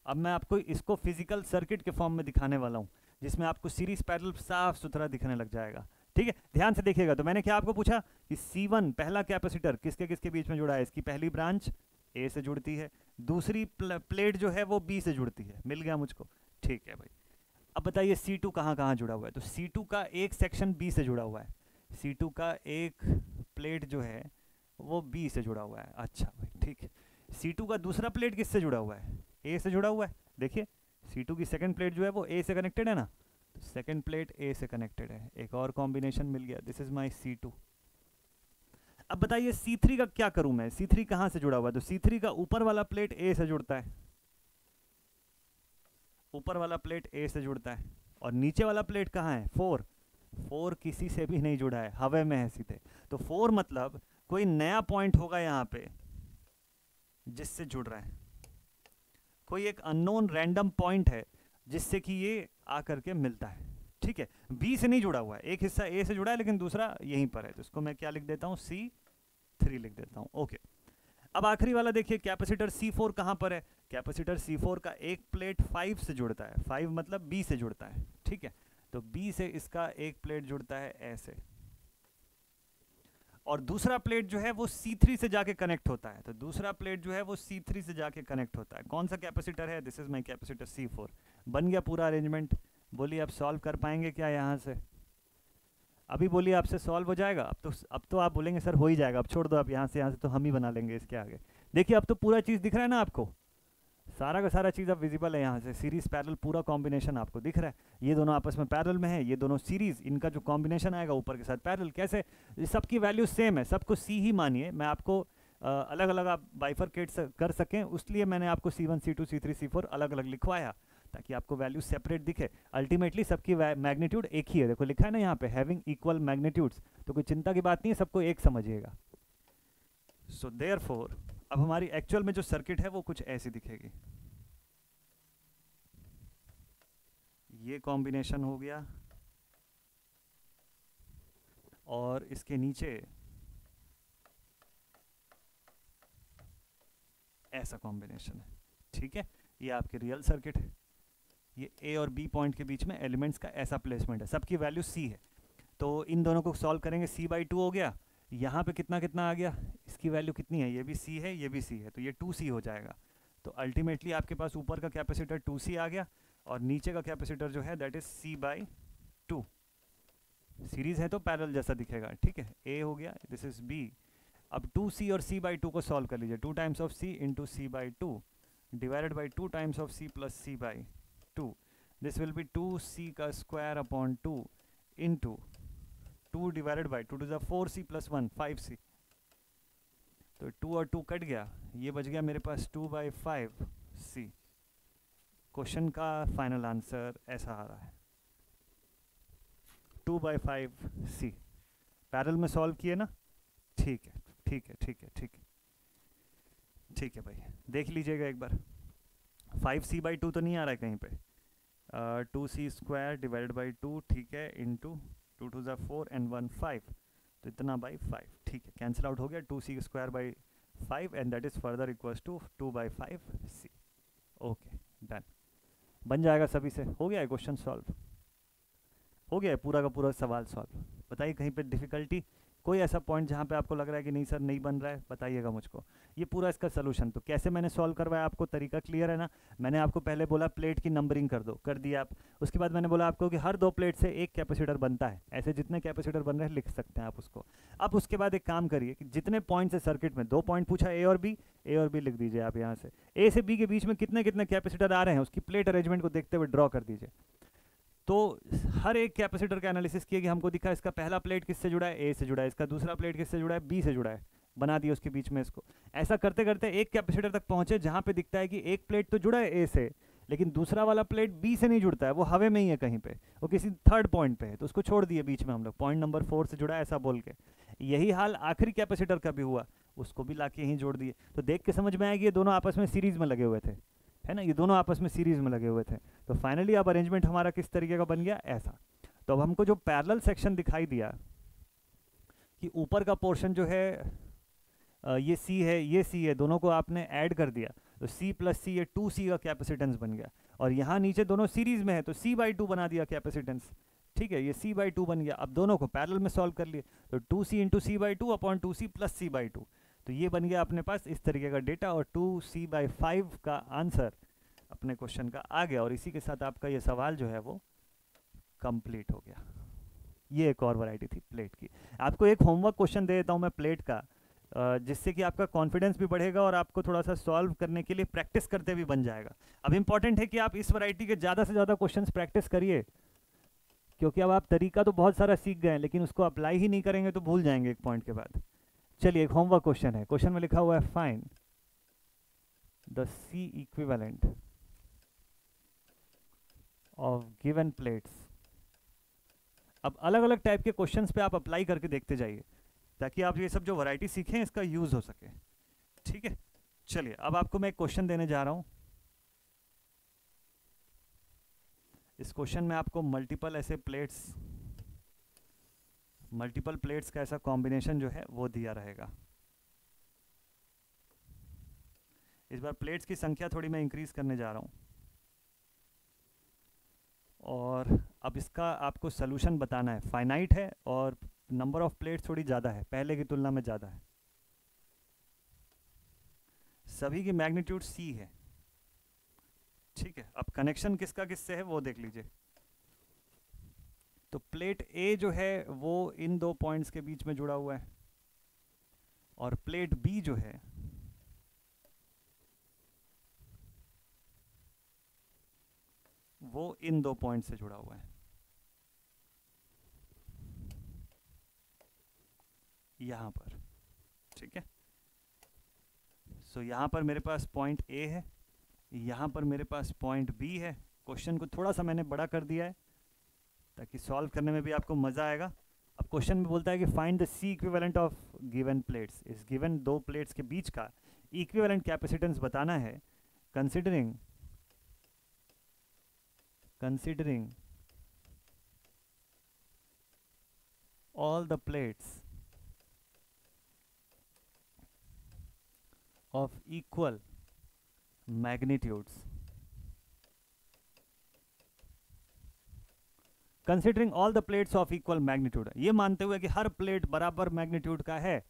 अब मैं आपको इसको फिजिकल सर्किट के फॉर्म में दिखाने वाला हूँ, जिसमें आपको सीरीज पैरेलल साफ सुथरा दिखने लग जाएगा, ठीक है। ध्यान से देखिएगा। तो मैंने क्या आपको पूछा कि C1 पहला कैपेसिटर किसके किसके बीच में जुड़ा है, इसकी पहली ब्रांच A से जुड़ती है, दूसरी प्लेट जो है वो B से जुड़ती है, मिल गया मुझको, ठीक है भाई। अब बताइए C2 कहाँ कहाँ जुड़ा हुआ है, तो C2 का एक सेक्शन B से जुड़ा हुआ है, C2 का एक प्लेट जो है वो B से जुड़ा हुआ है। अच्छा भाई, ठीक है। C2 का दूसरा प्लेट किससे जुड़ा हुआ है, A से जुड़ा हुआ है। देखिए C2 की सेकंड प्लेट जो है वो A से कनेक्टेड है ना, तो सेकंड प्लेट A से कनेक्टेड है, एक और कॉम्बिनेशन मिल गया, दिस इज माय C2। अब बताइए C3 का क्या करूं मैं, C3 कहां से जुड़ा हुआ है, तो C3 का ऊपर वाला प्लेट A से जुड़ता है, ऊपर वाला प्लेट A से जुड़ता है, और नीचे वाला प्लेट कहाँ है, 4 किसी से भी नहीं जुड़ा है, हवे में है सीधे। तो 4 मतलब कोई नया पॉइंट होगा यहाँ पे जिससे जुड़ रहा है, कोई एक अननोन रैंडम पॉइंट है जिससे कि ये आकर के मिलता है, ठीक है। बी से नहीं जुड़ा हुआ है, एक हिस्सा ए से जुड़ा है लेकिन दूसरा यहीं पर है, तो इसको मैं क्या लिख देता हूँ, C3 लिख देता हूँ, ओके। अब आखिरी वाला देखिए, कैपेसिटर C4 कहाँ पर है, कैपेसिटर C4 का एक प्लेट 5 से जुड़ता है, 5 मतलब B से जुड़ता है, ठीक है। तो B से इसका एक प्लेट जुड़ता है ऐसे, और दूसरा प्लेट जो है वो C3 से जाके कनेक्ट होता है, तो दूसरा प्लेट जो है वो C3 से जाके कनेक्ट होता है। कौन सा कैपेसिटर है, this is my capacitor C4। बन गया पूरा अरेंजमेंट। बोलिए आप सॉल्व कर पाएंगे क्या यहाँ से, अभी बोलिए आपसे सॉल्व हो जाएगा। अब तो आप बोलेंगे सर हो ही जाएगा, अब छोड़ दो, अब यहाँ से तो हम ही बना लेंगे इसके आगे। देखिए अब तो पूरा चीज़ दिख रहा है ना आपको, सारा का सारा चीज़ अब विजिबल है यहाँ से, सीरीज पैरेलल पूरा कॉम्बिनेशन आपको दिख रहा है। ये दोनों आपस में पैरेलल में है, ये दोनों सीरीज, इनका जो कॉम्बिनेशन आएगा ऊपर के साथ पैरेलल, कैसे, सबकी वैल्यू सेम है, सबको C ही मानिए। मैं आपको अलग अलग आप बाइफरकेट कर सकें, उसलिए मैंने आपको C1 C2 C3 C4 अलग अलग लिखवाया, ताकि आपको वैल्यू सेपरेट दिखे। अल्टीमेटली सबकी मैग्नीट्यूड एक ही है, देखो लिखा है ना यहाँ पे, हैविंग इक्वल मैग्नीट्यूड्स, तो कोई चिंता की बात नहीं है, सबको एक समझिएगा। सो देयरफॉर अब हमारी एक्चुअल में जो सर्किट है वो कुछ ऐसी दिखेगी, ये कॉम्बिनेशन हो गया और इसके नीचे ऐसा कॉम्बिनेशन है, ठीक है। ये आपकी रियल सर्किट है, ये ए और बी पॉइंट के बीच में एलिमेंट्स का ऐसा प्लेसमेंट है, सबकी वैल्यू C है। तो इन दोनों को सॉल्व करेंगे, C/2 हो गया, यहाँ पे कितना कितना आ गया, इसकी वैल्यू कितनी है, ये भी C है ये भी C है, तो ये 2C हो जाएगा। तो अल्टीमेटली आपके पास ऊपर का कैपेसिटर 2C आ गया और नीचे का कैपेसिटर जो है दैट इज C/2। सीरीज है तो पैरेलल जैसा दिखेगा, ठीक है। A हो गया, दिस इज B। अब 2C और C/2 को सॉल्व कर लीजिए, 2 times of C into C/2 divided by 2 times of C plus C/2, this will be 2C का square upon 2 into 2 divided by 2 to the 4c plus 1 5c, तो 2 और 2 cut गया, ये बच गया मेरे पास 2/5c। क्वेश्चन का फाइनल आंसर ऐसा आ रहा है 2/5c। पैरेलल में सॉल्व किए ना, ठीक है ठीक है ठीक है ठीक है ठीक है भाई, देख लीजिएगा एक बार। 5c/2 तो नहीं आ रहा है कहीं पे, 2c स्क्वायर डिवाइडेड बाई 2, ठीक है, इंटू 2 टू द 4 एंड 1 5, तो इतना बाई 5, ठीक है, कैंसिल आउट हो गया 2c square by 5 and that is further equals to 2/5c। Okay done, बन जाएगा सभी से, हो गया है क्वेश्चन सॉल्व, हो गया है पूरा का पूरा सवाल सॉल्व। बताइए कहीं पे डिफिकल्टी, कोई ऐसा पॉइंट जहाँ पे आपको लग रहा है कि नहीं सर नहीं बन रहा है, बताइएगा मुझको। ये पूरा इसका सोल्यूशन, तो कैसे मैंने सॉल्व करवाया आपको तरीका क्लियर है ना। मैंने आपको पहले बोला प्लेट की नंबरिंग कर दो, कर दिया आप। उसके बाद मैंने बोला आपको कि हर 2 प्लेट से एक कैपेसिटर बनता है, ऐसे जितने कैपेसिटर बन रहे हैं लिख सकते हैं आप उसको। अब उसके बाद एक काम करिए कि जितने पॉइंट्स है सर्किट में, 2 पॉइंट पूछा ए और बी लिख दीजिए आप यहाँ से। ए से बी के बीच में कितने कितने कैपेसिटर आ रहे हैं उसकी प्लेट अरेंजमेंट को देखते हुए ड्रॉ कर दीजिए। तो हर एक कैपेसिटर का एनालिसिस किया कि हमको दिखा इसका पहला प्लेट किससे जुड़ा है, ए से जुड़ा है, इसका दूसरा प्लेट किससे जुड़ा है, बी से जुड़ा है, बना दिया उसके बीच में इसको। ऐसा करते करते एक कैपेसिटर तक पहुंचे जहां पे दिखता है कि एक प्लेट तो जुड़ा है ए से, लेकिन दूसरा वाला प्लेट बी से नहीं जुड़ता है, वो हवे में ही है कहीं पे, वो किसी थर्ड पॉइंट पे है, तो उसको छोड़ दिए बीच में हम लोग, पॉइंट नंबर 4 से जुड़ा है ऐसा बोल के। यही हाल आखिरी कैपेसिटर का भी हुआ, उसको भी ला के यहीं जोड़ दिए। तो देख के समझ में आया कि ये दोनों आपस में सीरीज में लगे हुए थे, है ना, ये दोनों आपस में सीरीज में लगे हुए थे। तो फाइनली अब अरेंजमेंट हमारा किस तरीके का बन गया, ऐसा। तो अब हमको जो पैरेलल सेक्शन दिखाई दिया कि ऊपर का पोर्शन जो है ये C है, ये C है, दोनों को आपने ऐड कर दिया, तो C प्लस C ये 2C का कैपेसिटेंस बन गया। और यहाँ नीचे दोनों सीरीज में है तो C/2 बना दिया कैपेसिटेंस, ठीक है, ये C/2 बन गया। अब दोनों को पैरेलल में सॉल्व कर लिए, तो 2C into C/2 upon 2C plus C/2, तो ये बन गया अपने पास इस तरीके का डेटा, और 2C/5 का आंसर अपने क्वेश्चन का आ गया। और इसी के साथ आपका ये सवाल जो है वो कंप्लीट हो गया। ये एक और वैरायटी थी प्लेट की। आपको एक होमवर्क क्वेश्चन दे देता हूँ मैं प्लेट का, जिससे कि आपका कॉन्फिडेंस भी बढ़ेगा और आपको थोड़ा सा सॉल्व करने के लिए प्रैक्टिस करते भी बन जाएगा। अब इंपॉर्टेंट है कि आप इस वैरायटी के ज़्यादा से ज़्यादा क्वेश्चंस प्रैक्टिस करिए, क्योंकि अब आप तरीका तो बहुत सारा सीख गए हैं, लेकिन उसको अप्लाई ही नहीं करेंगे तो भूल जाएंगे एक पॉइंट के बाद। चलिए एक होमवर्क क्वेश्चन है, क्वेश्चन में लिखा हुआ है find the C equivalent of given plates. अब अलग अलग टाइप के क्वेश्चंस पे आप अप्लाई करके देखते जाइए, ताकि आप ये सब जो वैरायटी सीखें इसका यूज हो सके, ठीक है। चलिए अब आपको मैं एक क्वेश्चन देने जा रहा हूं। इस क्वेश्चन में आपको मल्टीपल प्लेट्स का ऐसा कॉम्बिनेशन जो है वो दिया रहेगा। इस बार प्लेट्स की संख्या थोड़ी मैं इंक्रीज करने जा रहा हूं, और अब इसका आपको सोल्यूशन बताना है। फाइनाइट है और नंबर ऑफ प्लेट्स थोड़ी ज़्यादा है, पहले की तुलना में ज़्यादा है। सभी की मैग्नीट्यूड C है, ठीक है। अब कनेक्शन किसका किससे है वो देख लीजिए। तो प्लेट A जो है वो इन 2 पॉइंट्स के बीच में जुड़ा हुआ है, और प्लेट B जो है वो इन 2 पॉइंट से जुड़ा हुआ है, यहां पर, ठीक है। सो यहां पर मेरे पास पॉइंट A है, यहां पर मेरे पास पॉइंट B है। क्वेश्चन को थोड़ा सा मैंने बड़ा कर दिया है ताकि सॉल्व करने में भी आपको मजा आएगा। अब क्वेश्चन में बोलता है कि find the C equivalent of given plates. इस गिवन 2 प्लेट्स के बीच का इक्विवेलेंट कैपेसिटेंस बताना है, considering all the plates of equal magnitudes, considering all the plates of equal magnitude, ये मानते हुए कि हर प्लेट बराबर मैग्नीट्यूड का है,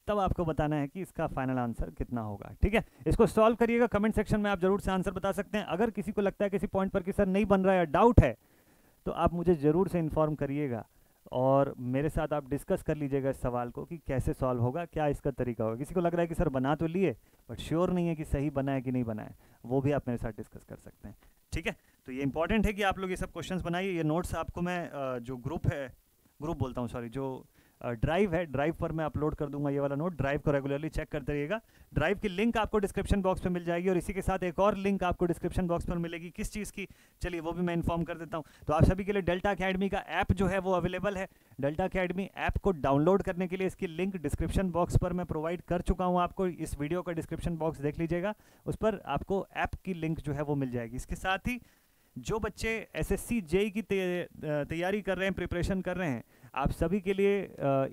तब आपको बताना है कि इसका फाइनल आंसर कितना होगा, ठीक है। इसको सॉल्व करिएगा, कमेंट सेक्शन में आप जरूर से आंसर बता सकते हैं। अगर किसी को लगता है किसी पॉइंट पर कि सर नहीं बन रहा है, डाउट है, तो आप मुझे ज़रूर से इन्फॉर्म करिएगा और मेरे साथ आप डिस्कस कर लीजिएगा इस सवाल को कि कैसे सॉल्व होगा, क्या इसका तरीका होगा। किसी को लग रहा है कि सर बना तो लिए बट श्योर नहीं है कि सही बना है कि नहीं बना है, वो भी आप मेरे साथ डिस्कस कर सकते हैं, ठीक है। तो ये इंपॉर्टेंट है कि आप लोग ये सब क्वेश्चंस बनाइए। ये नोट्स आपको मैं जो ग्रुप है ग्रुप बोलता हूँ सॉरी, जो ड्राइव है, ड्राइव पर मैं अपलोड कर दूंगा ये वाला नोट। ड्राइव को रेगुलरली चेक करते रहिएगा। ड्राइव की लिंक आपको डिस्क्रिप्शन बॉक्स पे मिल जाएगी, और इसी के साथ एक और लिंक आपको डिस्क्रिप्शन बॉक्स पर मिलेगी, किस चीज़ की, चलिए वो भी मैं इन्फॉर्म कर देता हूँ। तो आप सभी के लिए डेल्टा अकेडमी का ऐप जो है वो अवेलेबल है। डेल्टा अकेडमी ऐप को डाउनलोड करने के लिए इसकी लिंक डिस्क्रिप्शन बॉक्स पर मैं प्रोवाइड कर चुका हूँ आपको। इस वीडियो का डिस्क्रिप्शन बॉक्स देख लीजिएगा, उस पर आपको ऐप की लिंक जो है वो मिल जाएगी। इसके साथ ही जो बच्चे एसएससी जेई की तैयारी कर रहे हैं, प्रिपरेशन कर रहे हैं, आप सभी के लिए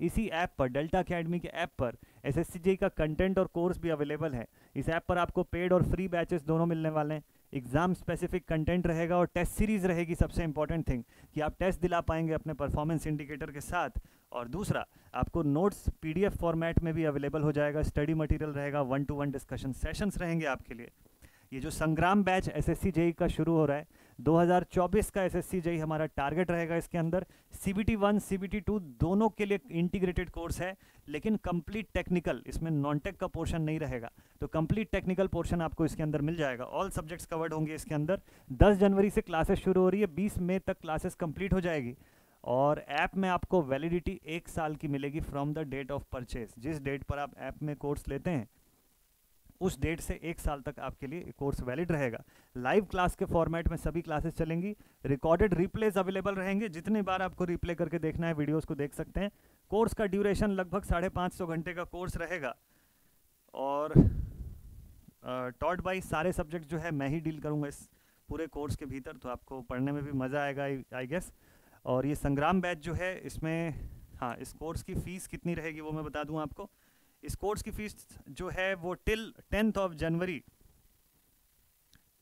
इसी ऐप पर, डेल्टा अकेडमी के ऐप पर एसएससी जेई का कंटेंट और कोर्स भी अवेलेबल है। इस ऐप पर आपको पेड और फ्री बैचेस दोनों मिलने वाले हैं। एग्जाम स्पेसिफिक कंटेंट रहेगा और टेस्ट सीरीज रहेगी। सबसे इंपॉर्टेंट थिंग कि आप टेस्ट दिला पाएंगे अपने परफॉर्मेंस इंडिकेटर के साथ। और दूसरा, आपको नोट्स पीडीएफ फॉर्मेट में भी अवेलेबल हो जाएगा। स्टडी मटेरियल रहेगा, 1-to-1 डिस्कशन सेशंस रहेंगे आपके लिए। ये जो संग्राम बैच एसएससी जेई का शुरू हो रहा है, 2024 का एसएससी जेई हमारा टारगेट रहेगा। इसके अंदर सीबीटी 1 सीबीटी 2 दोनों के लिए इंटीग्रेटेड कोर्स है, लेकिन कंप्लीट टेक्निकल, इसमें नॉन टेक का पोर्शन नहीं रहेगा। तो कंप्लीट टेक्निकल पोर्शन आपको इसके अंदर मिल जाएगा। ऑल सब्जेक्ट्स कवर्ड होंगे इसके अंदर। 10 जनवरी से क्लासेस शुरू हो रही है, 20 मई तक क्लासेस कंप्लीट हो जाएगी। और ऐप में आपको वैलिडिटी 1 साल की मिलेगी from the date of purchase. जिस डेट पर आप ऐप में कोर्स लेते हैं उस डेट से 1 साल तक आपके लिए कोर्स वैलिड रहेगा। लाइव क्लास के फॉर्मेट में सभी क्लासेस चलेंगी। रिकॉर्डेड रिप्लेस अवेलेबल रहेंगे, जितने बार आपको रिप्ले करके देखना है वीडियोस को देख सकते हैं। कोर्स का ड्यूरेशन लगभग 550 घंटे का कोर्स रहेगा। और टॉट बाई सारे सब्जेक्ट जो है मैं ही डील करूँगा इस पूरे कोर्स के भीतर, तो आपको पढ़ने में भी मज़ा आएगा आई गेस। और ये संग्राम बैच जो है, इसमें हाँ, इस कोर्स की फ़ीस कितनी रहेगी वो मैं बता दूँ आपको। इस कोर्स की फीस जो है वो till 10th of January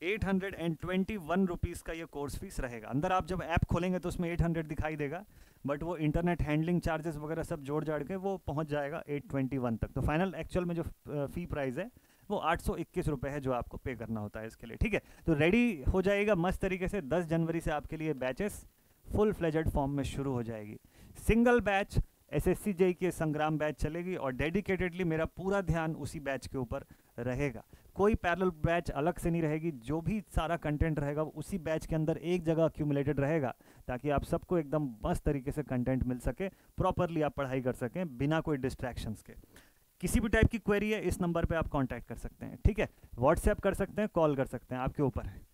821 rupees का ये कोर्स फीस रहेगा। अंदर आप जब ऐप खोलेंगे तो उसमें 800 दिखाई देगा, बट वो इंटरनेट हैंडलिंग चार्जेस वगैरह सब जोड़ जाड़ के वो पहुंच जाएगा 821 तक। तो फाइनल एक्चुअल में जो फ़ी प्राइस है वो 821 रुपये है जो आपको पे करना होता है इसके लिए, ठीक है। तो रेडी हो जाएगा मस्त तरीके से। 10 जनवरी से आपके लिए बैचेस फुल फ्लेजेड फॉर्म में शुरू हो जाएगी। सिंगल बैच एसएससी जेई के संग्राम बैच चलेगी, और डेडिकेटेडली मेरा पूरा ध्यान उसी बैच के ऊपर रहेगा। कोई पैरेलल बैच अलग से नहीं रहेगी। जो भी सारा कंटेंट रहेगा वो उसी बैच के अंदर एक जगह अक्यूमुलेटेड रहेगा, ताकि आप सबको एकदम मस्त तरीके से कंटेंट मिल सके, प्रॉपरली आप पढ़ाई कर सकें बिना कोई डिस्ट्रैक्शंस के। किसी भी टाइप की क्वेरी है, इस नंबर पे आप कांटेक्ट कर सकते हैं, ठीक है। व्हाट्सएप कर सकते हैं, कॉल कर सकते हैं, आपके ऊपर है।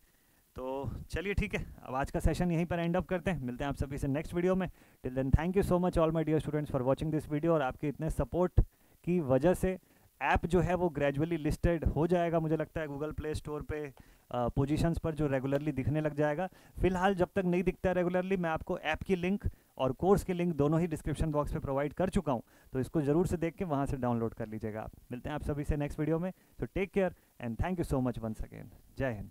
तो चलिए ठीक है, अब आज का सेशन यहीं पर एंड अप करते हैं। मिलते हैं आप सभी से नेक्स्ट वीडियो में। Till then thank you so much all my dear students for watching this video. और आपके इतने सपोर्ट की वजह से ऐप जो है वो ग्रेजुअली लिस्टेड हो जाएगा, मुझे लगता है गूगल प्ले स्टोर पे पोजीशंस पर जो रेगुलरली दिखने लग जाएगा। फिलहाल जब तक नहीं दिखता है रेगुलरली, मैं आपको ऐप की लिंक और कोर्स की लिंक दोनों ही डिस्क्रिप्शन बॉक्स पे प्रोवाइड कर चुका हूँ, तो इसको ज़रूर से देख के वहाँ से डाउनलोड कर लीजिएगा आप। मिलते हैं आप सभी से नेक्स्ट वीडियो में। तो take care and thank you so much once again. जय हिंद।